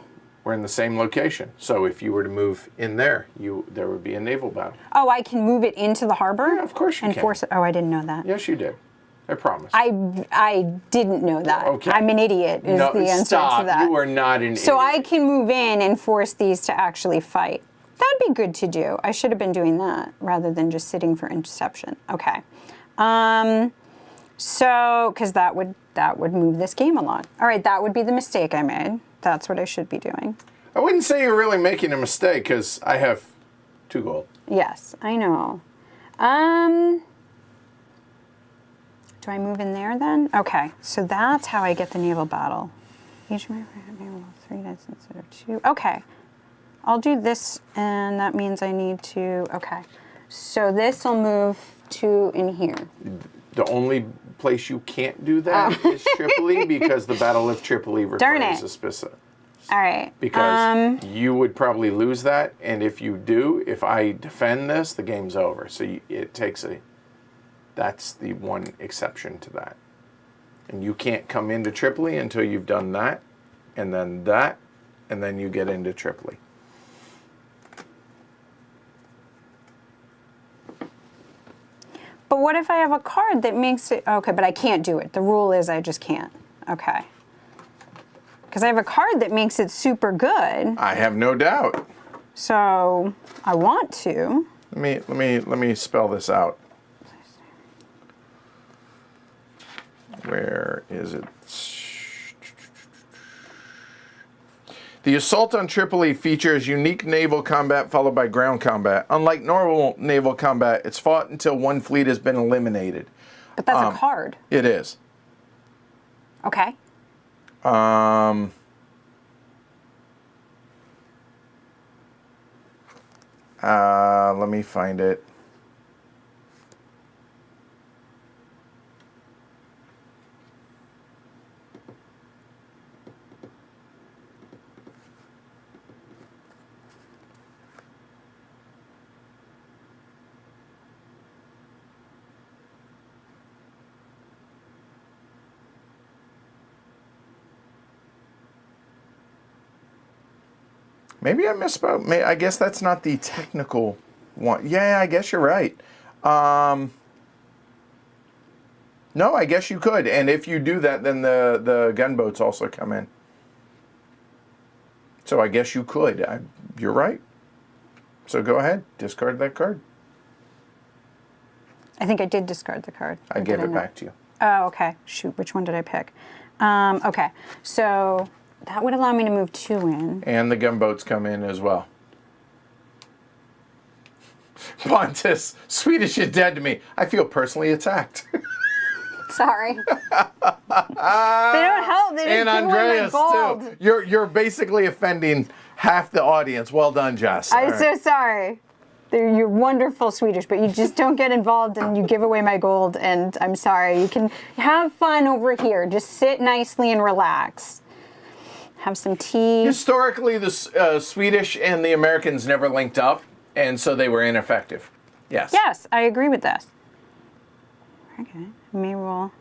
[SPEAKER 1] We're in the same location, so if you were to move in there, there would be a naval battle.
[SPEAKER 2] Oh, I can move it into the harbor?
[SPEAKER 1] Yeah, of course you
[SPEAKER 2] and
[SPEAKER 1] can.
[SPEAKER 2] Force it. Oh, I didn't know that.
[SPEAKER 1] Yes, you did. I promise.
[SPEAKER 2] I didn't know that.
[SPEAKER 1] Okay.
[SPEAKER 2] I'm an idiot is the answer to that.
[SPEAKER 1] You are not an idiot.
[SPEAKER 2] So I can move in and force these to actually fight. That'd be good to do. I should have been doing that rather than just sitting for interception. Okay. So, because that would move this game along. All right, that would be the mistake I made. That's what I should be doing.
[SPEAKER 1] I wouldn't say you're really making a mistake because I have 2 gold.
[SPEAKER 2] Yes, I know. Do I move in there then? Okay, so that's how I get the naval battle. Each of my naval 3 dice instead of 2. Okay, I'll do this, and that means I need to. Okay, so this will move 2 in here.
[SPEAKER 1] The only place you can't do that is Tripoli because the Battle of Tripoli requires a specific.
[SPEAKER 2] All right.
[SPEAKER 1] Because you would probably lose that, and if you do, if I defend this, the game's over. So it takes a... That's the one exception to that. And you can't come into Tripoli until you've done that, and then you get into Tripoli.
[SPEAKER 2] But what if I have a card that makes it... Okay, but I can't do it. The rule is I just can't. Okay. Because I have a card that makes it super good.
[SPEAKER 1] I have no doubt.
[SPEAKER 2] So I want to.
[SPEAKER 1] Let me spell this out. Where is it? The assault on Tripoli features unique naval combat followed by ground combat. Unlike normal naval combat, it's fought until one fleet has been eliminated.
[SPEAKER 2] But that's a card.
[SPEAKER 1] It is.
[SPEAKER 2] Okay.
[SPEAKER 1] Let me find it. Maybe I misspoke. I guess that's not the technical one. Yeah, I guess you're right. No, I guess you could. And if you do that, then the gunboats also come in. So I guess you could. You're right. So go ahead. Discard that card.
[SPEAKER 2] I think I did discard the card.
[SPEAKER 1] I gave it back to you.
[SPEAKER 2] Oh, okay. Shoot, which one did I pick? Okay, so that would allow me to move 2 in.
[SPEAKER 1] And the gunboats come in as well. Pontus, Swedish is dead to me. I feel personally attacked.
[SPEAKER 2] Sorry. They don't help. They
[SPEAKER 1] And
[SPEAKER 2] just
[SPEAKER 1] Andreas
[SPEAKER 2] gold.
[SPEAKER 1] too. You're basically offending half the audience. Well done, Jess.
[SPEAKER 2] I'm so sorry. You're wonderful Swedish, but you just don't get involved and you give away my gold, and I'm sorry. You can have fun over here. Just sit nicely and relax. Have some tea.
[SPEAKER 1] Historically, the Swedish and the Americans never linked up, and so they were ineffective. Yes.
[SPEAKER 2] Yes, I agree with this. Okay, maybe we'll...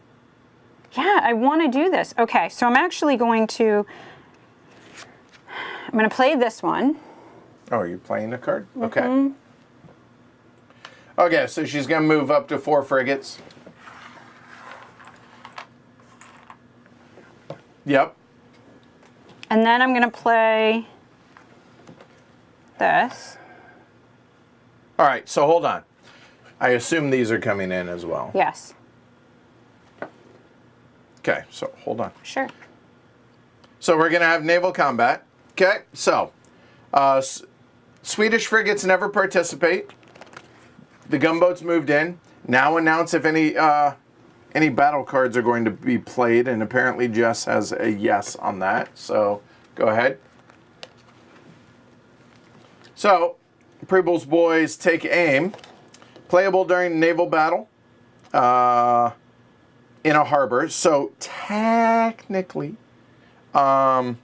[SPEAKER 2] Yeah, I want to do this. Okay, so I'm actually going to... I'm going to play this one.
[SPEAKER 1] Oh, are you playing a card? Okay. Okay, so she's going to move up to 4 frigates. Yep.
[SPEAKER 2] And then I'm going to play this.
[SPEAKER 1] All right, so hold on. I assume these are coming in as well.
[SPEAKER 2] Yes.
[SPEAKER 1] Okay, so hold on.
[SPEAKER 2] Sure.
[SPEAKER 1] So we're going to have naval combat. Okay, so Swedish frigates never participate. The gunboats moved in. Now announce if any battle cards are going to be played, and apparently Jess has a yes on that. So go ahead. So Prebles boys take aim. Playable during naval battle in a harbor. So technically, yeah,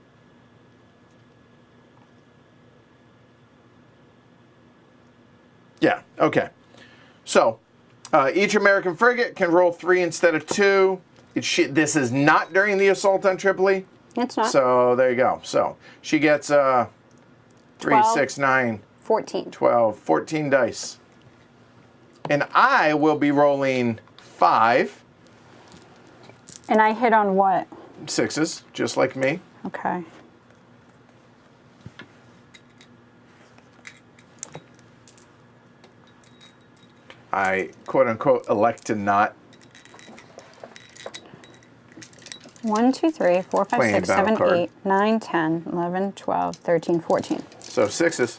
[SPEAKER 1] okay. So each American frigate can roll 3 instead of 2. This is not during the assault on Tripoli.
[SPEAKER 2] It's not.
[SPEAKER 1] So there you go. So she gets 3,
[SPEAKER 2] 12.
[SPEAKER 1] 6, 9,
[SPEAKER 2] 14.
[SPEAKER 1] 12, 14 dice. And I will be rolling 5
[SPEAKER 2] And I hit on what?
[SPEAKER 1] 6s, just like me.
[SPEAKER 2] Okay.
[SPEAKER 1] I, quote unquote, elect to not.
[SPEAKER 2] 1, 2, 3, 4, 5,
[SPEAKER 1] Playing
[SPEAKER 2] 6,
[SPEAKER 1] battle
[SPEAKER 2] 7,
[SPEAKER 1] card.
[SPEAKER 2] 8, 9, 10, 11, 12, 13, 14.
[SPEAKER 1] So 6s.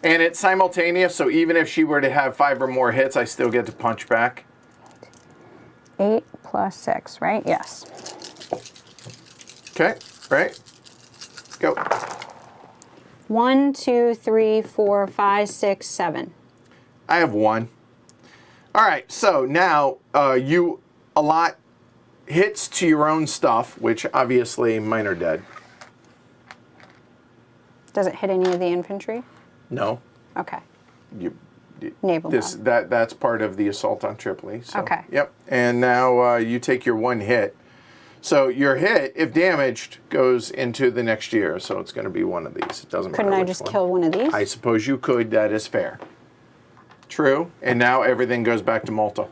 [SPEAKER 1] And it's simultaneous, so even if she were to have 5 or more hits, I still get to punch back.
[SPEAKER 2] 8 plus 6, right? Yes.
[SPEAKER 1] Okay, right? Go.
[SPEAKER 2] 1, 2, 3, 4, 5, 6, 7.
[SPEAKER 1] I have 1. All right, so now you allot hits to your own stuff, which obviously mine are dead.
[SPEAKER 2] Does it hit any of the infantry?
[SPEAKER 1] No.
[SPEAKER 2] Okay.
[SPEAKER 1] You,
[SPEAKER 2] Naval battle.
[SPEAKER 1] that's part of the assault on Tripoli. So,
[SPEAKER 2] Okay.
[SPEAKER 1] Yep. And now you take your 1 hit. So your hit, if damaged, goes into the next year. So it's going to be one of these. It doesn't
[SPEAKER 2] Couldn't
[SPEAKER 1] matter
[SPEAKER 2] I
[SPEAKER 1] which
[SPEAKER 2] just
[SPEAKER 1] one.
[SPEAKER 2] kill one of these?
[SPEAKER 1] I suppose you could. That is fair. True. And now everything goes back to Malta.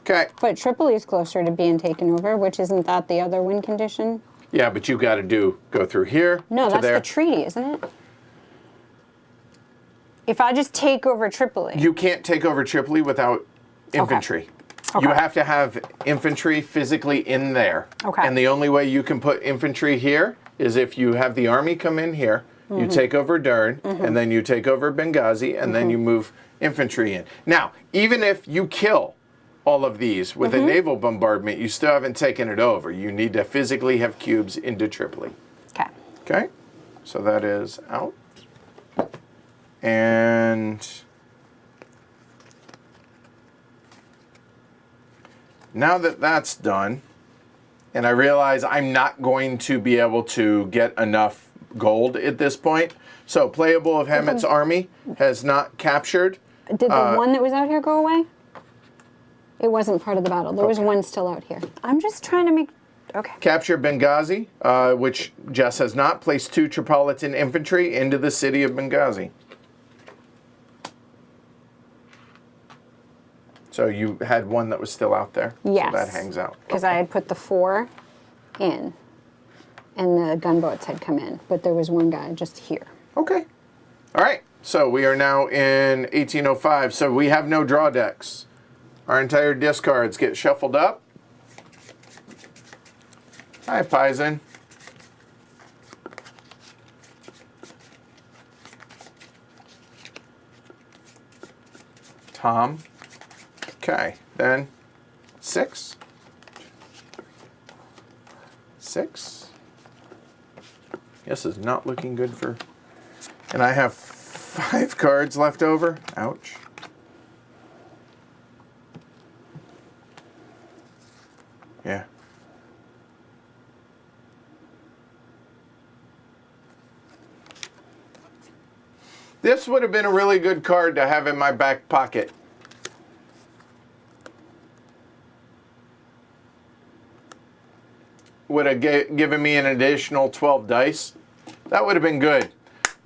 [SPEAKER 1] Okay.
[SPEAKER 2] But Tripoli is closer to being taken over, which isn't that the other win condition?
[SPEAKER 1] Yeah, but you got to go through here.
[SPEAKER 2] No,
[SPEAKER 1] to
[SPEAKER 2] that's
[SPEAKER 1] there.
[SPEAKER 2] the treaty, isn't it? If I just take over Tripoli.
[SPEAKER 1] You can't take over Tripoli without infantry.
[SPEAKER 2] Okay.
[SPEAKER 1] You have to have infantry physically in there.
[SPEAKER 2] Okay.
[SPEAKER 1] And the only way you can put infantry here is if you have the army come in here, you take over Dern, and then you take over Benghazi, and then you move infantry in. Now, even if you kill all of these with a naval bombardment, you still haven't taken it over. You need to physically have cubes into Tripoli.
[SPEAKER 2] Okay.
[SPEAKER 1] Okay? So that is out. And now that that's done, and I realize I'm not going to be able to get enough gold at this point. So playable of Hamet's army has not captured.
[SPEAKER 2] Did the one that was out here go away? It wasn't part of the battle. There was one still out here. I'm just trying to make... Okay.
[SPEAKER 1] Capture Benghazi, which Jess has not. Placed 2 Tripolitan infantry into the city of Benghazi. So you had one that was still out there.
[SPEAKER 2] Yes.
[SPEAKER 1] So that hangs out.
[SPEAKER 2] Because I had put the 4 in, and the gunboats had come in, but there was one guy just here.
[SPEAKER 1] Okay. All right. So we are now in 1805. So we have no draw decks. Our entire discards get shuffled up. Hi, Paisan. Tom. Okay. Then 6. 6. This is not looking good for And I have 5 cards left over. Ouch. Yeah. This would have been a really good card to have in my back pocket. Would have given me an additional 12 dice. That would have been good.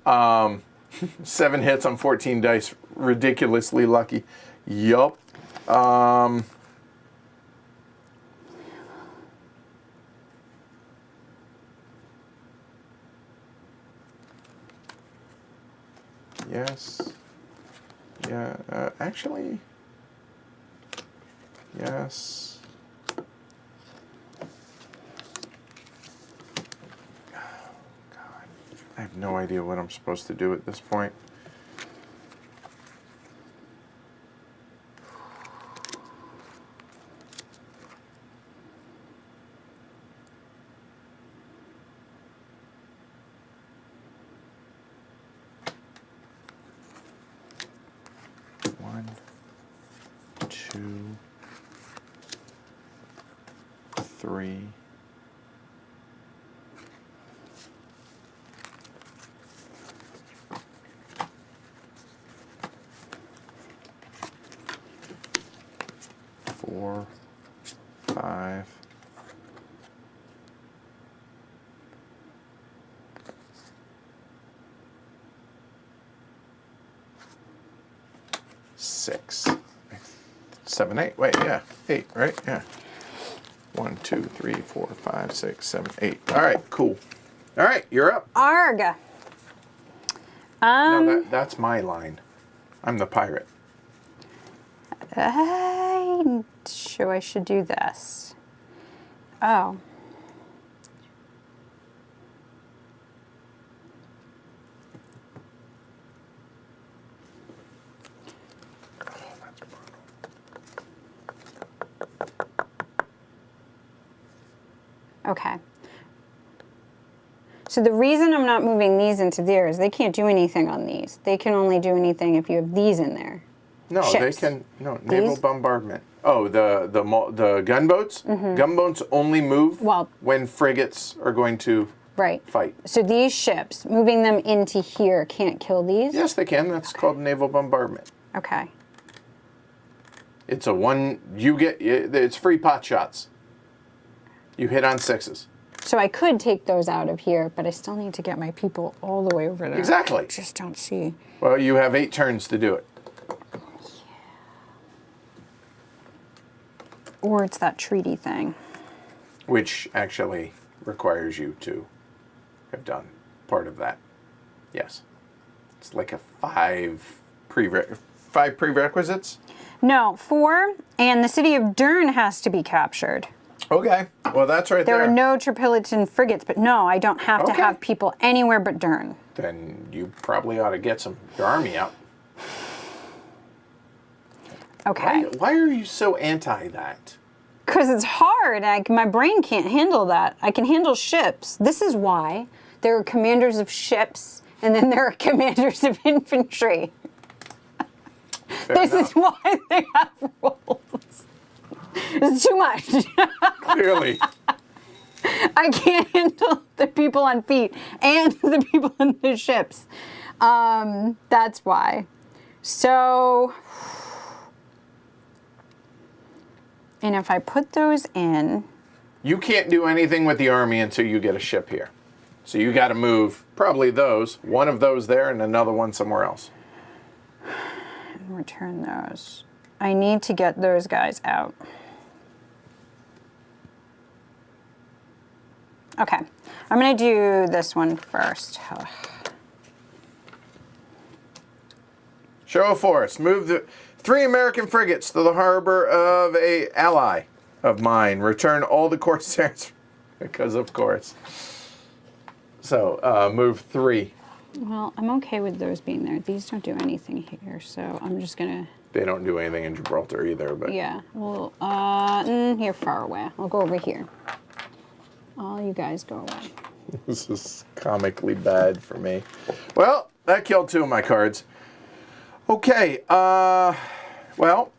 [SPEAKER 1] 7 hits on 14 dice. Ridiculously lucky. Yup. Yes. Yeah. Actually. Yes. I have no idea what I'm supposed to do at this point. One, two, three. 4, 5. 6, 7, 8. Wait, yeah, 8, right? Yeah. 1, 2, 3, 4, 5, 6, 7, 8. All right, cool. All right, you're up.
[SPEAKER 2] Arg.
[SPEAKER 1] No, that's my line. I'm the pirate.
[SPEAKER 2] I'm sure I should do this. Oh. Okay. So the reason I'm not moving these into there is they can't do anything on these. They can only do anything if you have these in there.
[SPEAKER 1] No,
[SPEAKER 2] Ships.
[SPEAKER 1] they can. No, naval bombardment. Oh, the gunboats. Gunboats only move when frigates are going to fight.
[SPEAKER 2] So these ships, moving them into here, can't kill these?
[SPEAKER 1] Yes, they can. That's called naval bombardment.
[SPEAKER 2] Okay.
[SPEAKER 1] It's a one. You get. It's free pot shots. You hit on 6s.
[SPEAKER 2] So I could take those out of here, but I still need to get my people all the way over there.
[SPEAKER 1] Exactly.
[SPEAKER 2] I just don't see.
[SPEAKER 1] Well, you have 8 turns to do it.
[SPEAKER 2] Or it's that treaty thing.
[SPEAKER 1] Which actually requires you to have done part of that. Yes. It's like a 5 prerequisites?
[SPEAKER 2] No, 4, and the city of Dern has to be captured.
[SPEAKER 1] Okay. Well, that's right there.
[SPEAKER 2] There are no Tripolitan frigates, but no, I don't have to have people anywhere but Dern.
[SPEAKER 1] Then you probably ought to get your army out.
[SPEAKER 2] Okay.
[SPEAKER 1] Why are you so anti that?
[SPEAKER 2] Because it's hard. My brain can't handle that. I can handle ships. This is why there are commanders of ships, and then there are commanders of infantry. This is why they have roles. It's too much.
[SPEAKER 1] Clearly.
[SPEAKER 2] I can't handle the people on feet and the people in the ships. That's why. So, and if I put those in...
[SPEAKER 1] You can't do anything with the army until you get a ship here. So you got to move probably one of those there and another one somewhere else.
[SPEAKER 2] And return those. I need to get those guys out. Okay, I'm going to do this one first.
[SPEAKER 1] Show of force. Move the 3 American frigates to the harbor of a ally of mine. Return all the corsairs, because of course. So move 3.
[SPEAKER 2] Well, I'm okay with those being there. These don't do anything here, so I'm just going to...
[SPEAKER 1] They don't do anything in Gibraltar either, but...
[SPEAKER 2] Yeah, well, you're far away. I'll go over here. All you guys go away.
[SPEAKER 1] This is comically bad for me. Well, that killed 2 of my cards. Okay, well.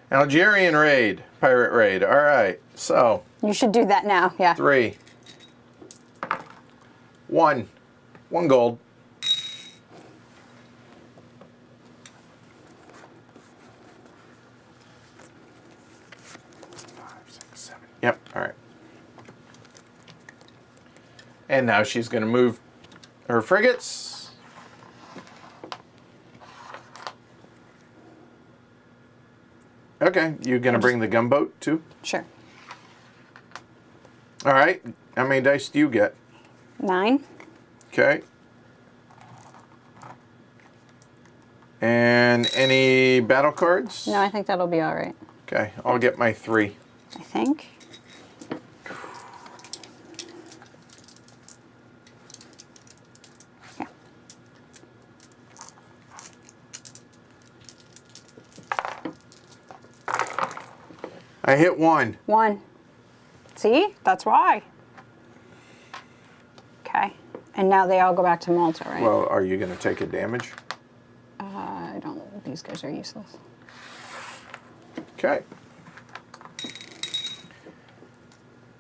[SPEAKER 1] Algerian raid, pirate raid. All right, so.
[SPEAKER 2] You should do that now, yeah.
[SPEAKER 1] 3. 1. 1 gold. 5, 6, 7. Yep, all right. And now she's going to move her frigates. Okay, you going to bring the gunboat too?
[SPEAKER 2] Sure.
[SPEAKER 1] All right, how many dice do you get?
[SPEAKER 2] 9.
[SPEAKER 1] Okay. And any battle cards?
[SPEAKER 2] No, I think that'll be all right.
[SPEAKER 1] Okay, I'll get my 3.
[SPEAKER 2] I think. Yeah.
[SPEAKER 1] I hit 1.
[SPEAKER 2] 1. See? That's why. Okay. And now they all go back to Malta, right?
[SPEAKER 1] Well, are you going to take a damage?
[SPEAKER 2] I don't. These guys are useless.
[SPEAKER 1] Okay.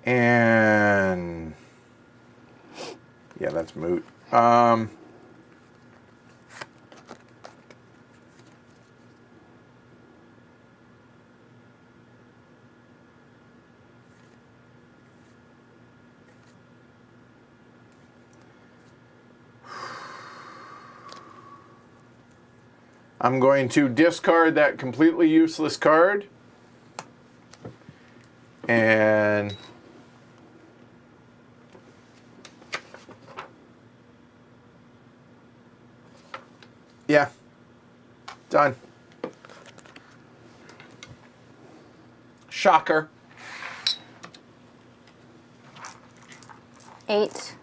[SPEAKER 1] And yeah, that's moot. I'm going to discard that completely useless card. And yeah, done. Shocker.
[SPEAKER 2] 8.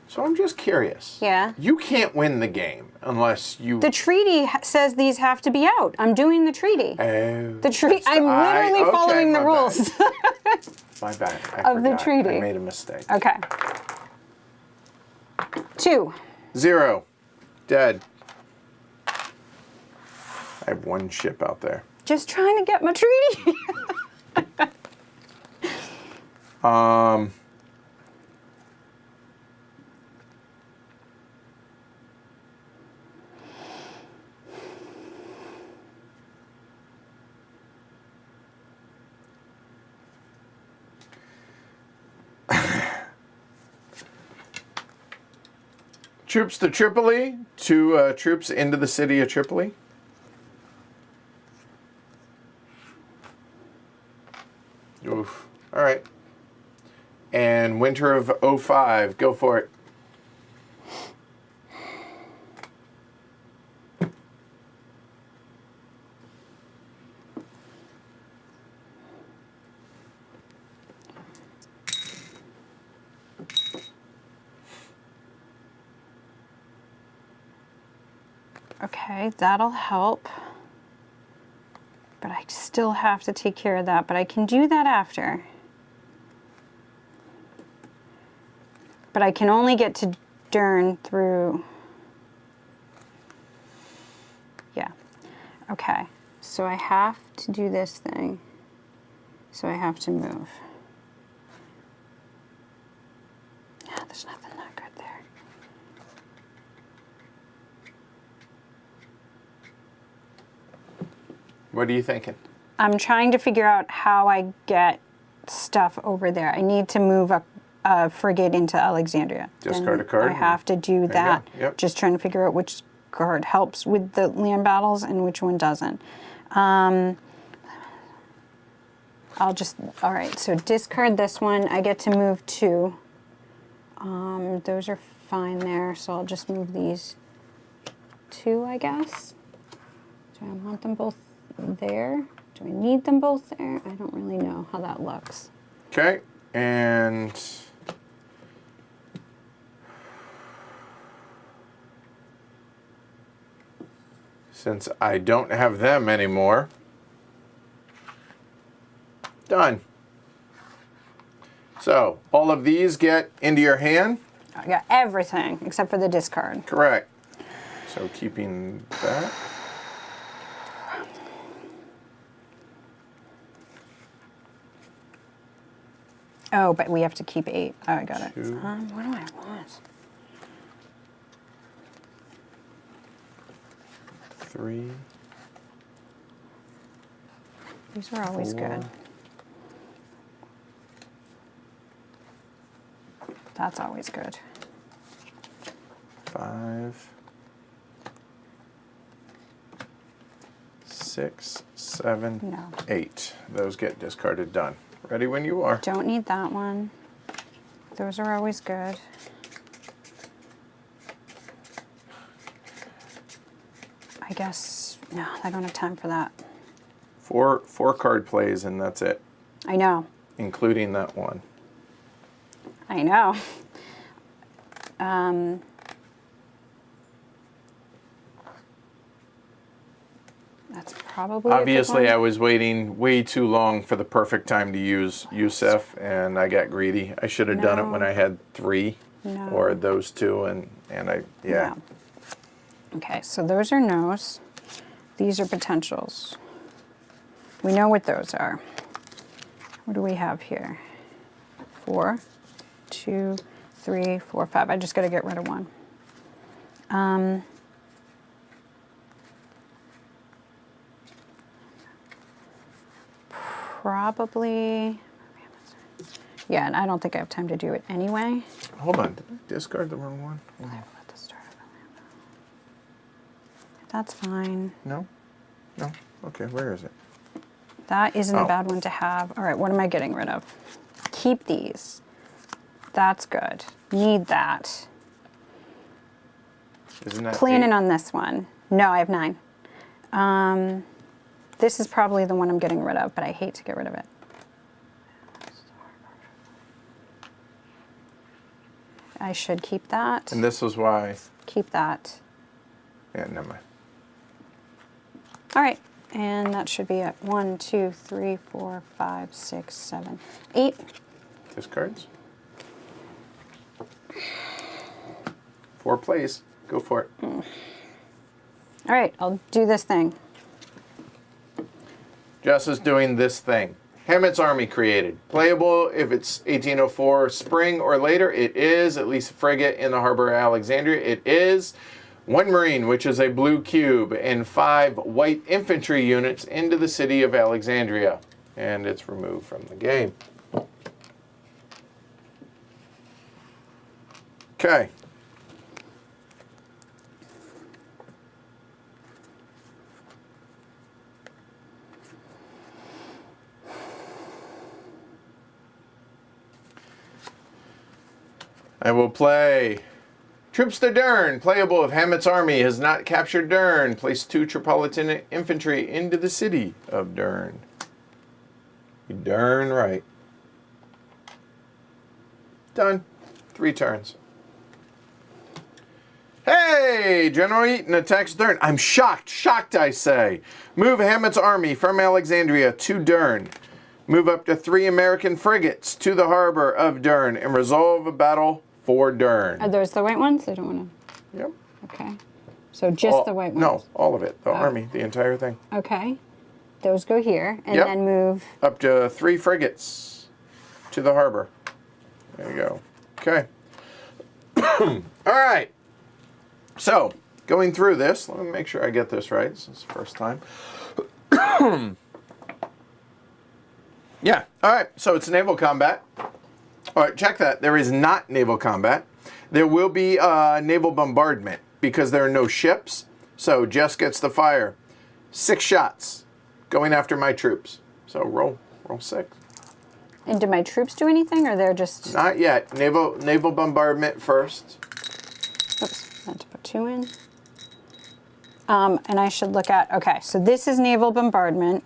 [SPEAKER 1] So I'm just curious.
[SPEAKER 2] Yeah.
[SPEAKER 1] You can't win the game unless you.
[SPEAKER 2] The treaty says these have to be out. I'm doing the treaty.
[SPEAKER 1] Oh,
[SPEAKER 2] The treaty. I'm literally following the rules.
[SPEAKER 1] My bad.
[SPEAKER 2] Of the treaty.
[SPEAKER 1] I made a mistake.
[SPEAKER 2] Okay. 2.
[SPEAKER 1] 0. Dead. I have 1 ship out there.
[SPEAKER 2] Just trying to get my treaty.
[SPEAKER 1] Troops to Tripoli. 2 troops into the city of Tripoli. Oof. All right. And winter of 05. Go for it.
[SPEAKER 2] Okay, that'll help. But I still have to take care of that, but I can do that after. But I can only get to Dern through... Yeah. Okay, so I have to do this thing. So I have to move. Yeah, there's nothing that good there.
[SPEAKER 1] What are you thinking?
[SPEAKER 2] I'm trying to figure out how I get stuff over there. I need to move a frigate into Alexandria.
[SPEAKER 1] Discard a card.
[SPEAKER 2] I have to do that.
[SPEAKER 1] Yep.
[SPEAKER 2] Just trying to figure out which card helps with the land battles and which one doesn't. All right, so discard this one. I get to move 2. Those are fine there, so I'll just move these 2, I guess. Do I want them both there? Do I need them both there? I don't really know how that looks.
[SPEAKER 1] Okay. And since I don't have them anymore, done. So all of these get into your hand?
[SPEAKER 2] I got everything except for the discard.
[SPEAKER 1] Correct. So keeping that.
[SPEAKER 2] Oh, but we have to keep 8. Oh, I got it.
[SPEAKER 1] 2.
[SPEAKER 2] What do I want?
[SPEAKER 1] 3.
[SPEAKER 2] These are always
[SPEAKER 1] 4.
[SPEAKER 2] good. That's always good.
[SPEAKER 1] 5. 6, 7,
[SPEAKER 2] No.
[SPEAKER 1] 8. Those get discarded. Done. Ready when you are.
[SPEAKER 2] Don't need that one. Those are always good. I guess, no, I don't have time for that.
[SPEAKER 1] 4 card plays and that's it,
[SPEAKER 2] I know.
[SPEAKER 1] including that one.
[SPEAKER 2] I know. That's probably a good
[SPEAKER 1] Obviously,
[SPEAKER 2] one.
[SPEAKER 1] I was waiting way too long for the perfect time to use Yusef, and I got greedy. I should have done it when I had 3,
[SPEAKER 2] No.
[SPEAKER 1] or those 2, and yeah.
[SPEAKER 2] No. Okay, so those are no's. These are potentials. We know what those are. What do we have here? 4, 2, 3, 4, 5. I just got to get rid of one. Probably. Yeah, and I don't think I have time to do it anyway.
[SPEAKER 1] Hold on, did I discard the wrong one? Hold on.
[SPEAKER 2] At the start of the That's fine.
[SPEAKER 1] No? No? Okay, where is it?
[SPEAKER 2] That isn't a
[SPEAKER 1] Oh.
[SPEAKER 2] bad one to have. All right, what am I getting rid of? Keep these. That's good. Need that.
[SPEAKER 1] Isn't that
[SPEAKER 2] Planning
[SPEAKER 1] 8?
[SPEAKER 2] on this one. No, I have 9. This is probably the one I'm getting rid of, but I hate to get rid of it. I should keep that.
[SPEAKER 1] And this was why.
[SPEAKER 2] Keep that.
[SPEAKER 1] Yeah, never mind.
[SPEAKER 2] All right, and that should be it. 1, 2, 3, 4, 5, 6, 7, 8.
[SPEAKER 1] Discards. 4 plays. Go for it.
[SPEAKER 2] All right, I'll do this thing.
[SPEAKER 1] Jess is doing this thing. Hammett's Army created. Playable if it's 1804 spring or later. It is. At least a frigate in the harbor of Alexandria. It is. 1 Marine, which is a blue cube, and 5 white infantry units into the city of Alexandria. And it's removed from the game. Okay. I will play Troops to Dern. Playable if Hammett's Army has not captured Dern. Place 2 Tripolitan infantry into the city of Dern. You darn right. Done. 3 turns. Hey! General Eaton attacks Dern. I'm shocked. Shocked, I say. Move Hammett's Army from Alexandria to Dern. Move up to 3 American frigates to the harbor of Dern and resolve a battle for Dern.
[SPEAKER 2] Are those the white ones? I don't want to.
[SPEAKER 1] Yep.
[SPEAKER 2] Okay. So just the white ones?
[SPEAKER 1] No, all of it. The army, the entire thing.
[SPEAKER 2] Okay. Those go here, and
[SPEAKER 1] Yep.
[SPEAKER 2] then move.
[SPEAKER 1] Up to 3 frigates to the harbor. There you go. Okay. All right. So, going through this, let me make sure I get this right. This is the first time. Yeah. All right. So it's naval combat. All right. Check that. There is not naval combat. There will be naval bombardment because there are no ships. So Jess gets the fire. 6 shots going after my troops. So roll 6.
[SPEAKER 2] And do my troops do anything, or they're just?
[SPEAKER 1] Not yet. Naval bombardment first.
[SPEAKER 2] Oops, I had to put 2 in. And I should look at. Okay, so this is naval bombardment.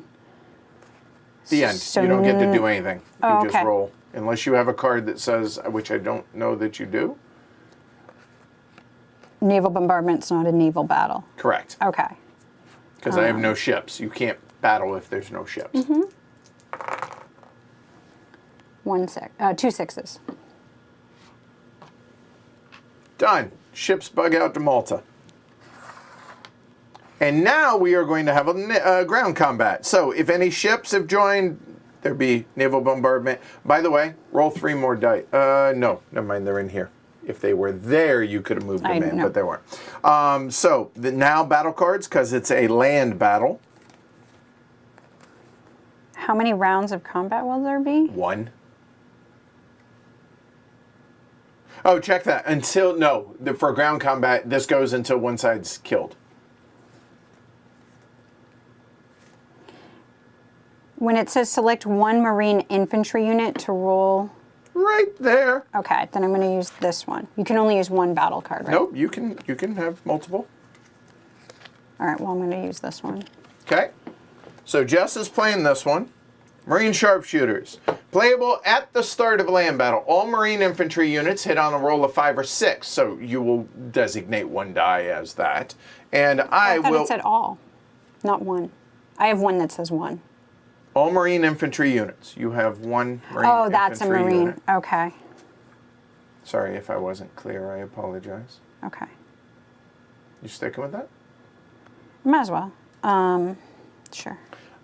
[SPEAKER 1] The end.
[SPEAKER 2] So
[SPEAKER 1] you don't get to do anything.
[SPEAKER 2] Oh,
[SPEAKER 1] You just
[SPEAKER 2] okay.
[SPEAKER 1] roll. Unless you have a card that says, which I don't know that you do.
[SPEAKER 2] Naval bombardment's not a naval battle.
[SPEAKER 1] Correct.
[SPEAKER 2] Okay.
[SPEAKER 1] Because I have no ships. You can't battle if there's no ships.
[SPEAKER 2] Two sixes.
[SPEAKER 1] Done. Ships bug out to Malta. And now we are going to have a ground combat. So if any ships have joined, there'd be naval bombardment. By the way, roll 3 more dice. No, never mind. They're in here. If they were there, you could have moved them in, but they weren't. So now battle cards, because it's a land battle.
[SPEAKER 2] How many rounds of combat will there be?
[SPEAKER 1] 1. Oh, check that. For ground combat, this goes until one side's killed.
[SPEAKER 2] When it says select one Marine infantry unit to roll.
[SPEAKER 1] Right there.
[SPEAKER 2] Okay, then I'm going to use this one. You can only use one battle card, right?
[SPEAKER 1] Nope, you can have multiple.
[SPEAKER 2] All right, well, I'm going to use this one.
[SPEAKER 1] Okay. So Jess is playing this one. Marine Sharpshooters. Playable at the start of a land battle. All Marine infantry units hit on a roll of 5 or 6, so you will designate one die as that. And
[SPEAKER 2] I thought it said all, not one. I have one that says one.
[SPEAKER 1] All Marine infantry units. You have one Marine
[SPEAKER 2] Oh, that's a
[SPEAKER 1] infantry
[SPEAKER 2] Marine.
[SPEAKER 1] unit.
[SPEAKER 2] Okay.
[SPEAKER 1] Sorry if I wasn't clear. I apologize.
[SPEAKER 2] Okay.
[SPEAKER 1] You sticking with that?
[SPEAKER 2] Might as well. Sure.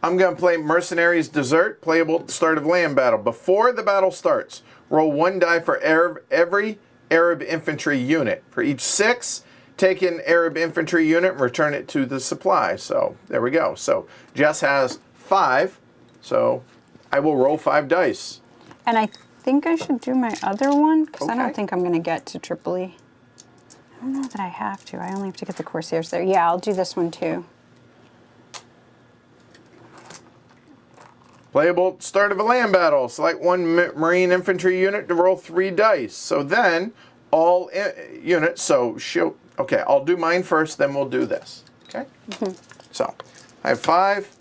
[SPEAKER 1] I'm going to play Mercenaries Desert, playable at the start of land battle. Before the battle starts, roll 1 die for every Arab infantry unit. For each 6, take an Arab infantry unit and return it to the supply. So there we go. So Jess has 5, so I will roll 5 dice.
[SPEAKER 2] And I think I should do my other one, because I
[SPEAKER 1] Okay.
[SPEAKER 2] don't think I'm going to get to Tripoli. I don't know that I have to. I only have to get the Corsairs there. Yeah, I'll do this one too.
[SPEAKER 1] Playable at the start of a land battle. Select 1 Marine infantry unit to roll 3 dice. So then, all units, so she'll, okay, I'll do mine first, then we'll do this. Okay? So, I have 5.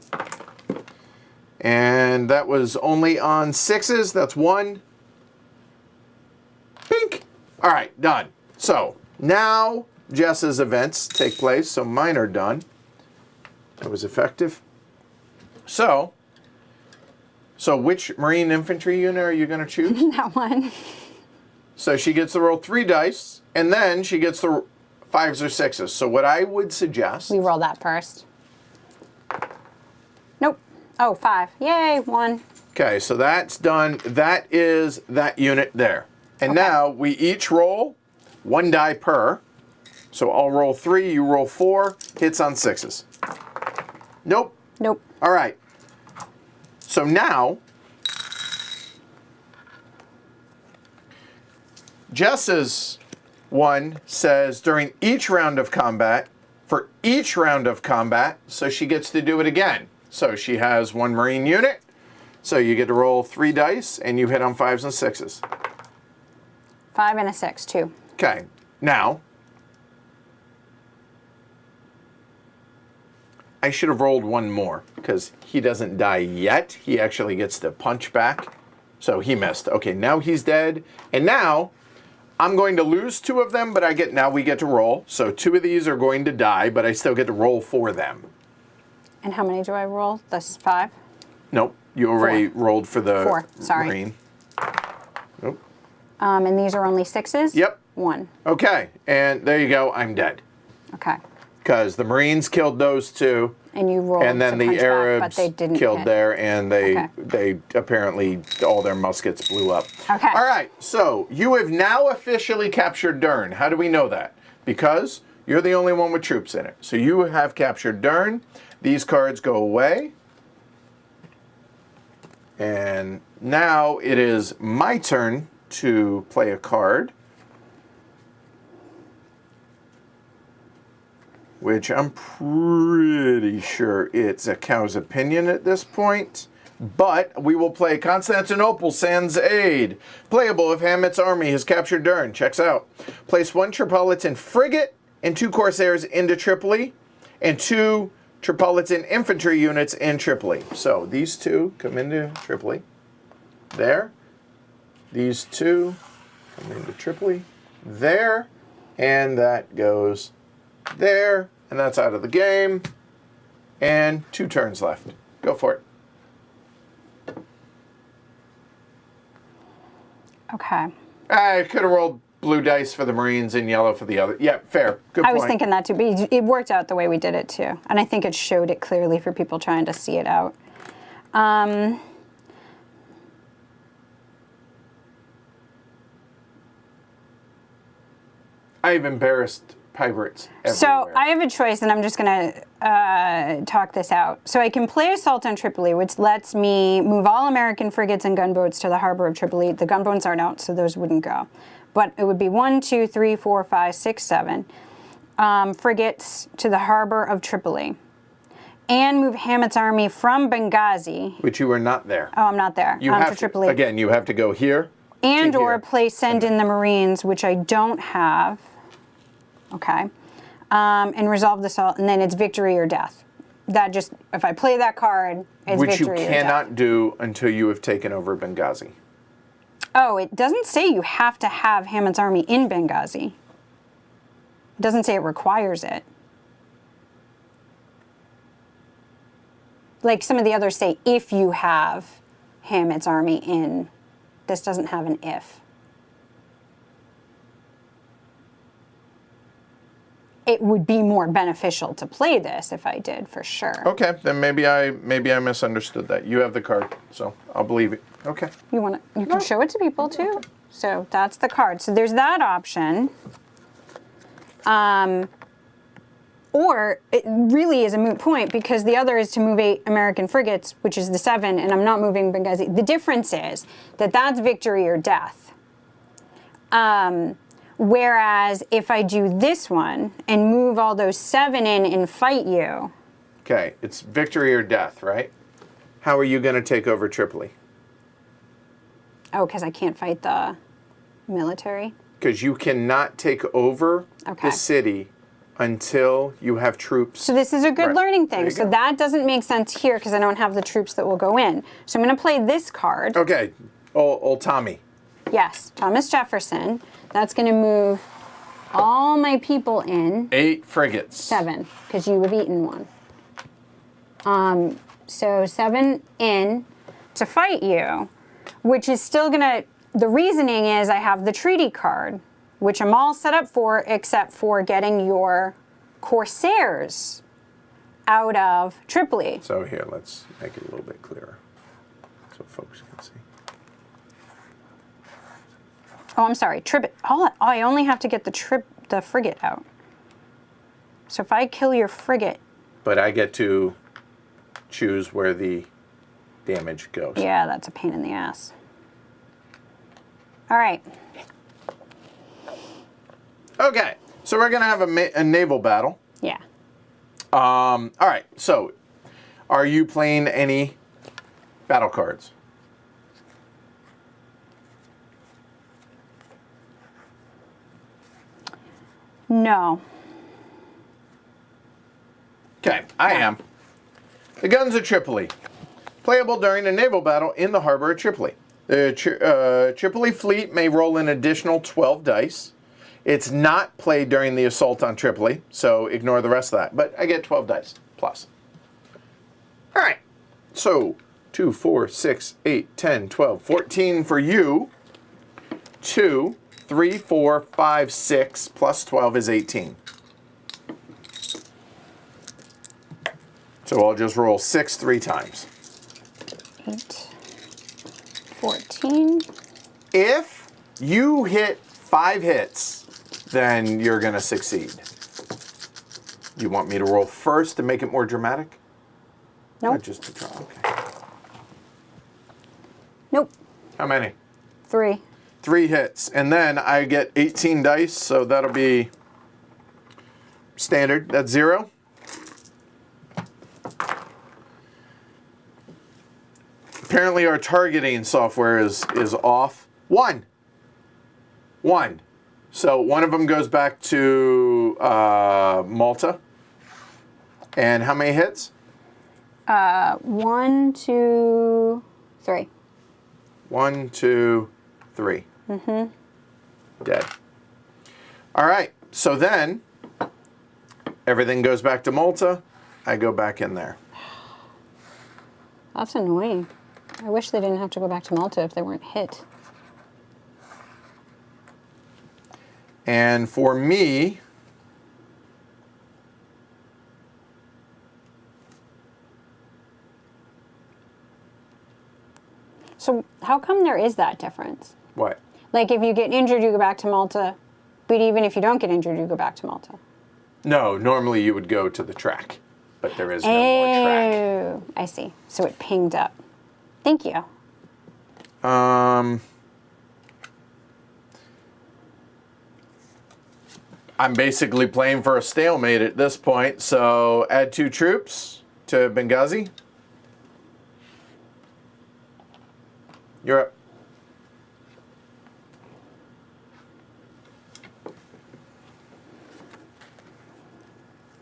[SPEAKER 1] And that was only on 6s. That's 1. Pink. All right, done. So, now Jess's events take place. So, mine are done. That was effective. So which Marine infantry unit are you going to choose?
[SPEAKER 2] That one.
[SPEAKER 1] So she gets to roll 3 dice, and then she gets the 5s or 6s. So what I would suggest...
[SPEAKER 2] We roll that first. Nope. Oh, 5. Yay, 1.
[SPEAKER 1] Okay, so that's done. That is that unit there. And now we each roll 1 die per. So I'll roll 3, you roll 4, hits on 6s. Nope.
[SPEAKER 2] Nope.
[SPEAKER 1] All right. So now, Jess's one says during each round of combat, for each round of combat, so she gets to do it again. So she has 1 Marine unit, so you get to roll 3 dice, and you hit on 5s and 6s.
[SPEAKER 2] 5 and a 6, 2.
[SPEAKER 1] Okay, now, I should have rolled 1 more, because he doesn't die yet. He actually gets to punch back. So he missed. Okay, now he's dead. And now, I'm going to lose 2 of them, but now we get to roll. So 2 of these are going to die, but I still get to roll for them.
[SPEAKER 2] And how many do I roll? That's 5?
[SPEAKER 1] Nope, you already
[SPEAKER 2] 4.
[SPEAKER 1] rolled for the
[SPEAKER 2] 4, sorry.
[SPEAKER 1] Marine. Nope.
[SPEAKER 2] And these are only 6s?
[SPEAKER 1] Yep.
[SPEAKER 2] 1.
[SPEAKER 1] Okay, and there you go, I'm dead.
[SPEAKER 2] Okay.
[SPEAKER 1] Because the Marines killed those 2.
[SPEAKER 2] And you rolled
[SPEAKER 1] And then
[SPEAKER 2] to punch
[SPEAKER 1] the Arabs
[SPEAKER 2] back, but they didn't
[SPEAKER 1] killed
[SPEAKER 2] hit.
[SPEAKER 1] there, and they
[SPEAKER 2] Okay.
[SPEAKER 1] apparently, all their muskets blew up.
[SPEAKER 2] Okay.
[SPEAKER 1] All right, so you have now officially captured Dern. How do we know that? Because you're the only one with troops in it. So you have captured Dern. These cards go away. And now it is my turn to play a card, which I'm pretty sure it's a cow's opinion at this point. But we will play Constantinople Sans Aid. Playable if Hamet's army has captured Dern. Checks out. Place 1 Tripolitan frigate and 2 Corsairs into Tripoli, and 2 Tripolitan infantry units in Tripoli. So these two come into Tripoli. There. These two come into Tripoli. There. And that goes there. And that's out of the game. And 2 turns left. Go for it.
[SPEAKER 2] Okay.
[SPEAKER 1] I could have rolled blue dice for the Marines and yellow for the other. Yeah, fair. Good point.
[SPEAKER 2] I was thinking that too, but it worked out the way we did it too. And I think it showed it clearly for people trying to see it out.
[SPEAKER 1] I've embarrassed pirates everywhere.
[SPEAKER 2] So I have a choice, and I'm just going to talk this out. So I can play Assault on Tripoli, which lets me move all American frigates and gunboats to the harbor of Tripoli. The gunboats aren't out, so those wouldn't go. But it would be 1, 2, 3, 4, 5, 6, 7 frigates to the harbor of Tripoli. And move Hamet's army from Benghazi.
[SPEAKER 1] Which you were not there.
[SPEAKER 2] Oh, I'm not there.
[SPEAKER 1] You have
[SPEAKER 2] to Tripoli.
[SPEAKER 1] Again, you have to go here.
[SPEAKER 2] And
[SPEAKER 1] to
[SPEAKER 2] or
[SPEAKER 1] here.
[SPEAKER 2] play Send in the Marines, which I don't have. Okay. And resolve the assault, and then it's victory or death. That just, if I play that card, it's
[SPEAKER 1] Which
[SPEAKER 2] victory
[SPEAKER 1] you
[SPEAKER 2] or death.
[SPEAKER 1] cannot do until you have taken over Benghazi.
[SPEAKER 2] Oh, it doesn't say you have to have Hamet's army in Benghazi. It doesn't say it requires it. Like some of the others say, if you have Hamet's army in. This doesn't have an if. It would be more beneficial to play this if I did, for sure.
[SPEAKER 1] Okay, then maybe I misunderstood that. You have the card, so I'll believe it. Okay.
[SPEAKER 2] You can show it to people too. So that's the card. So there's that option. Or it really is a moot point because the other is to move 8 American frigates, which is the 7, and I'm not moving Benghazi. The difference is that that's victory or death. Whereas if I do this one and move all those 7 in and fight you.
[SPEAKER 1] Okay, it's victory or death, right? How are you going to take over Tripoli?
[SPEAKER 2] Oh, because I can't fight the military?
[SPEAKER 1] Because you cannot take over the city until you have troops.
[SPEAKER 2] So this is a good learning
[SPEAKER 1] There
[SPEAKER 2] thing.
[SPEAKER 1] you
[SPEAKER 2] So
[SPEAKER 1] go.
[SPEAKER 2] that doesn't make sense here because I don't have the troops that will go in. So I'm going to play this card.
[SPEAKER 1] Okay, old Tommy.
[SPEAKER 2] Yes, Thomas Jefferson. That's going to move all my people in.
[SPEAKER 1] 8 frigates.
[SPEAKER 2] 7, because you have eaten one. So 7 in to fight you, which is still going to... The reasoning is I have the treaty card, which I'm all set up for except for getting your Corsairs out of Tripoli.
[SPEAKER 1] So here, let's make it a little bit clearer so folks can see.
[SPEAKER 2] Oh, I'm sorry. I only have to get the frigate out. So if I kill your frigate...
[SPEAKER 1] But I get to choose where the damage goes.
[SPEAKER 2] Yeah, that's a pain in the ass. All right.
[SPEAKER 1] Okay, so we're going to have a naval battle.
[SPEAKER 2] Yeah.
[SPEAKER 1] All right, so are you playing any battle cards?
[SPEAKER 2] No.
[SPEAKER 1] Okay, I am. The Guns of Tripoli. Playable during a naval battle in the harbor of Tripoli. The Tripoli fleet may roll an additional 12 dice. It's not played during the assault on Tripoli, so ignore the rest of that. But I get 12 dice plus. All right, so 2, 4, 6, 8, 10, 12, 14 for you. 2, 3, 4, 5, 6 plus 12 is 18. So I'll just roll 6 3 times.
[SPEAKER 2] 8, 14.
[SPEAKER 1] If you hit 5 hits, then you're going to succeed. You want me to roll first to make it more dramatic?
[SPEAKER 2] Nope.
[SPEAKER 1] Or just to draw? Okay.
[SPEAKER 2] Nope.
[SPEAKER 1] How many?
[SPEAKER 2] 3.
[SPEAKER 1] 3 hits. And then I get 18 dice, so that'll be standard. That's 0. Apparently our targeting software is off. 1. So one of them goes back to Malta. And how many hits?
[SPEAKER 2] 1, 2, 3.
[SPEAKER 1] 1, 2, 3. Dead. All right. So then everything goes back to Malta. I go back in there.
[SPEAKER 2] That's annoying. I wish they didn't have to go back to Malta if they weren't hit.
[SPEAKER 1] And for me,
[SPEAKER 2] So how come there is that difference?
[SPEAKER 1] what?
[SPEAKER 2] Like if you get injured, you go back to Malta, but even if you don't get injured, you go back to Malta.
[SPEAKER 1] No, normally you would go to the track, but there is no more track.
[SPEAKER 2] Oh, I see. So it pinged up. Thank you.
[SPEAKER 1] I'm basically playing for a stalemate at this point, so add 2 troops to Benghazi. You're up.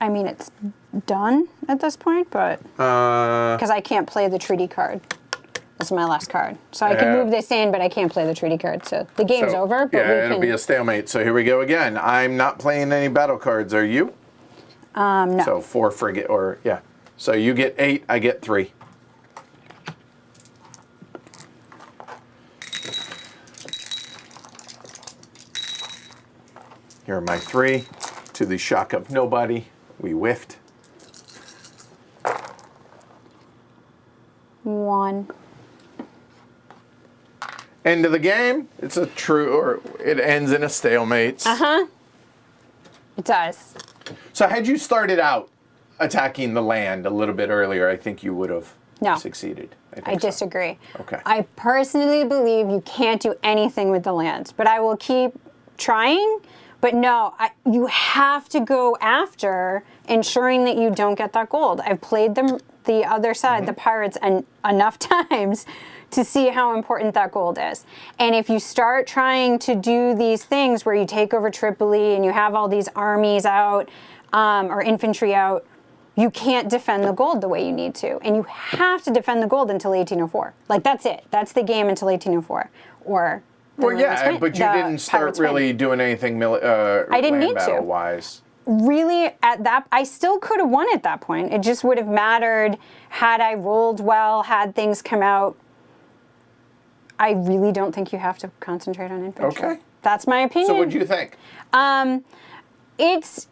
[SPEAKER 2] I mean, it's done at this point, but because I can't play the treaty card. That's my last card. So I can move this in, but I can't play the treaty card. So the game's over, but
[SPEAKER 1] yeah,
[SPEAKER 2] we
[SPEAKER 1] it'll
[SPEAKER 2] can...
[SPEAKER 1] be a stalemate. So here we go again. I'm not playing any battle cards. Are you?
[SPEAKER 2] No.
[SPEAKER 1] So 4 frigate, or yeah. So you get 8, I get 3. Here are my 3. To the shock of nobody, we whiffed.
[SPEAKER 2] 1.
[SPEAKER 1] End of the game. It's a true, or it ends in a stalemate.
[SPEAKER 2] It does.
[SPEAKER 1] So had you started out attacking the land a little bit earlier, I think you would have succeeded.
[SPEAKER 2] I disagree.
[SPEAKER 1] Okay.
[SPEAKER 2] I personally believe you can't do anything with the land, but I will keep trying. But no, you have to go after ensuring that you don't get that gold. I've played the other side, the pirates, enough times to see how important that gold is. And if you start trying to do these things where you take over Tripoli and you have all these armies out or infantry out, you can't defend the gold the way you need to. And you have to defend the gold until 1804. Like, that's it. That's the game until 1804. Or...
[SPEAKER 1] Well, yeah, but you didn't start really doing anything
[SPEAKER 2] I didn't need to.
[SPEAKER 1] battle-wise.
[SPEAKER 2] Really, at that, I still could have won at that point. It just would have mattered had I rolled well, had things come out. I really don't think you have to concentrate on infantry.
[SPEAKER 1] Okay.
[SPEAKER 2] That's my opinion.
[SPEAKER 1] So what do you think?
[SPEAKER 2] It's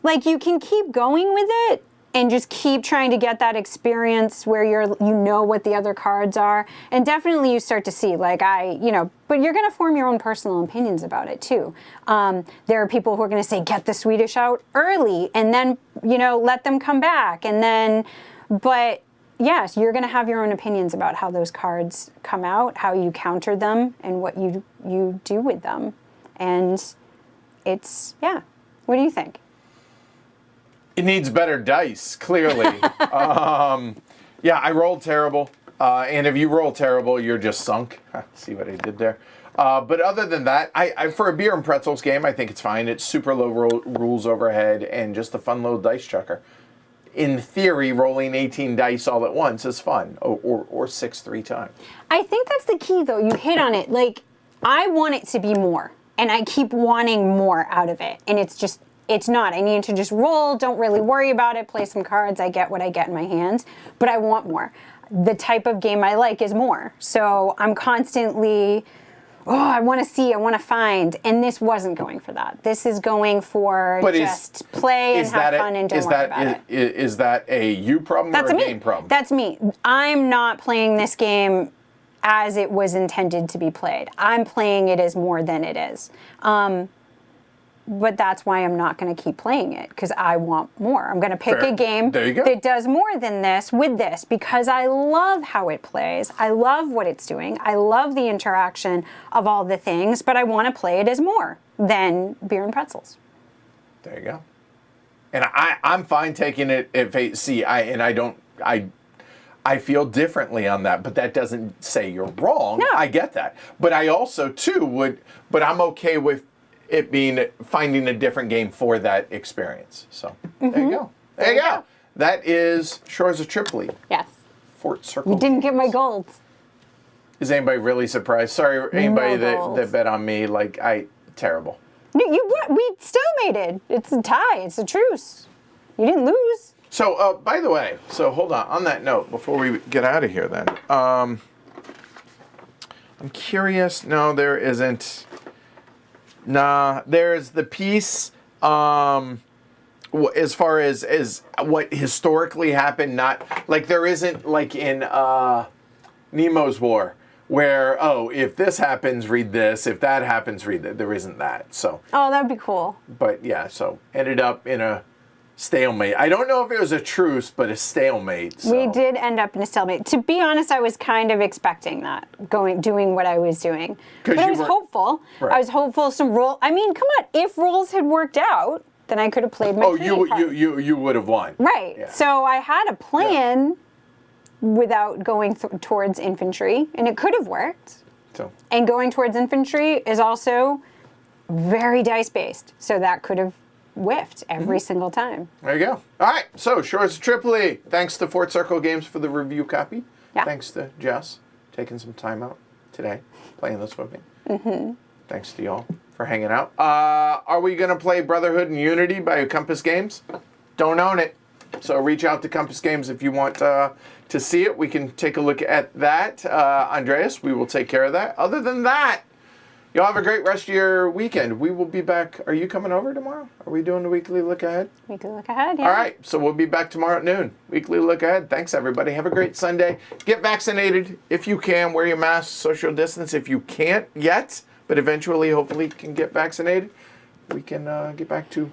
[SPEAKER 2] like you can keep going with it and just keep trying to get that experience where you know what the other cards are. And definitely you start to see, like, but you're going to form your own personal opinions about it too. There are people who are going to say, get the Swedish out early and then, let them come back. And then, but yes, you're going to have your own opinions about how those cards come out, how you counter them, and what you do with them. And it's, yeah. What do you think?
[SPEAKER 1] It needs better dice, clearly. Yeah, I rolled terrible. And if you roll terrible, you're just sunk. See what I did there? But other than that, I for a beer and pretzels game, I think it's fine. It's super low rules overhead and just a fun little dice chucker. In theory, rolling 18 dice all at once is fun, or 6 3 times.
[SPEAKER 2] I think that's the key, though. You hit on it. Like, I want it to be more, and I keep wanting more out of it. And it's not. I need to just roll, don't really worry about it, play some cards, I get what I get in my hands, but I want more. The type of game I like is more. So I'm constantly, I want to see, I want to find, and this wasn't going for that. This is going for just play and have fun and don't worry about it.
[SPEAKER 1] Is that a you problem or a game problem?
[SPEAKER 2] That's me. I'm not playing this game as it was intended to be played. I'm playing it as more than it is. But that's why I'm not going to keep playing it, because I want more. I'm going to pick a game that does more than this with this, because I love how it plays. I love what it's doing. I love the interaction of all the things, but I want to play it as more than beer and pretzels.
[SPEAKER 1] There you go. And I'm fine taking it if I feel differently on that, but that doesn't say you're wrong.
[SPEAKER 2] No.
[SPEAKER 1] I get that. But I also, too, but I'm okay with it being finding a different game for that experience. So there you go. There you go. That is Shores of Tripoli.
[SPEAKER 2] Yes.
[SPEAKER 1] Fort Circle.
[SPEAKER 2] You didn't get my
[SPEAKER 1] Games.
[SPEAKER 2] gold.
[SPEAKER 1] Is anybody really surprised? Sorry, anybody
[SPEAKER 2] No
[SPEAKER 1] that bet on me. Like, terrible.
[SPEAKER 2] No, we stalemated. It's a tie. It's a truce. You didn't lose.
[SPEAKER 1] So, by the way, hold on. On that note, before we get out of here then, I'm curious. No, there isn't. Nah, there's the piece as far as what historically happened, not, like, there isn't, like, in Nemo's War, where, if this happens, read this. If that happens, read that. There isn't that, so.
[SPEAKER 2] Oh, that would be cool.
[SPEAKER 1] But, yeah, so ended up in a stalemate. I don't know if it was a truce, but a stalemate. So.
[SPEAKER 2] We did end up in a stalemate. To be honest, I was kind of expecting that, doing what I was doing. But I was hopeful.
[SPEAKER 1] Right.
[SPEAKER 2] I was hopeful some roll. I mean, come on. If roles had worked out, then I could have played my.
[SPEAKER 1] You would have won.
[SPEAKER 2] Right.
[SPEAKER 1] Yeah.
[SPEAKER 2] So I had a plan without going towards infantry, and it could have worked.
[SPEAKER 1] So.
[SPEAKER 2] And going towards infantry is also very dice based, so that could have whiffed every single time.
[SPEAKER 1] There you go. All right, so Shores of Tripoli. Thanks to Fort Circle Games for the review copy.
[SPEAKER 2] Yeah.
[SPEAKER 1] Thanks to Jess taking some time out today playing this with me. Thanks to y'all for hanging out. Are we going to play Brotherhood and Unity by Compass Games? Don't own it. So reach out to Compass Games if you want to see it. We can take a look at that. Andreas, we will take care of that. Other than that, y'all have a great rest of your weekend. We will be back. Are you coming over tomorrow? Are we doing the weekly look ahead?
[SPEAKER 2] Weekly look ahead, yeah.
[SPEAKER 1] All right, so we'll be back tomorrow at noon. Weekly look ahead. Thanks, everybody. Have a great Sunday. Get vaccinated if you can. Wear your mask, social distance if you can't yet, but eventually, hopefully, can get vaccinated. We can get back to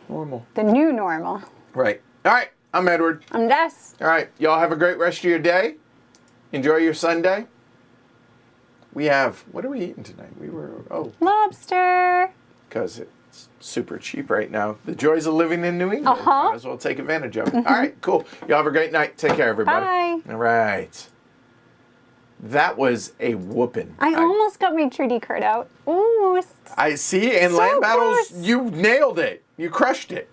[SPEAKER 1] normal.
[SPEAKER 2] The new normal.
[SPEAKER 1] Right. All right, I'm Edward.
[SPEAKER 2] I'm Jess.
[SPEAKER 1] All right, y'all have a great rest of your day. Enjoy your Sunday. We have, what are we eating tonight?
[SPEAKER 2] Lobster.
[SPEAKER 1] Because it's super cheap right now. The joys of living in New England. Might as well take advantage of it. All right, cool. Y'all have a great night. Take care, everybody.
[SPEAKER 2] Bye.
[SPEAKER 1] All right. That was a whooping.
[SPEAKER 2] I almost got my treaty card out. Almost.
[SPEAKER 1] I see, and
[SPEAKER 2] So
[SPEAKER 1] land battles,
[SPEAKER 2] close.
[SPEAKER 1] you nailed it. You crushed it.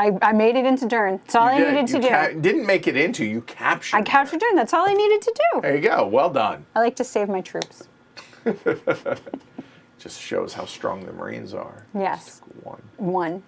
[SPEAKER 2] I made it into Dern. That's all I needed to do.
[SPEAKER 1] Didn't make it into, you captured
[SPEAKER 2] I captured Dern. That's all I needed to do.
[SPEAKER 1] There you go. Well done.
[SPEAKER 2] I like to save my troops.
[SPEAKER 1] Just shows how strong the Marines are.
[SPEAKER 2] Yes.
[SPEAKER 1] Just one.
[SPEAKER 2] One.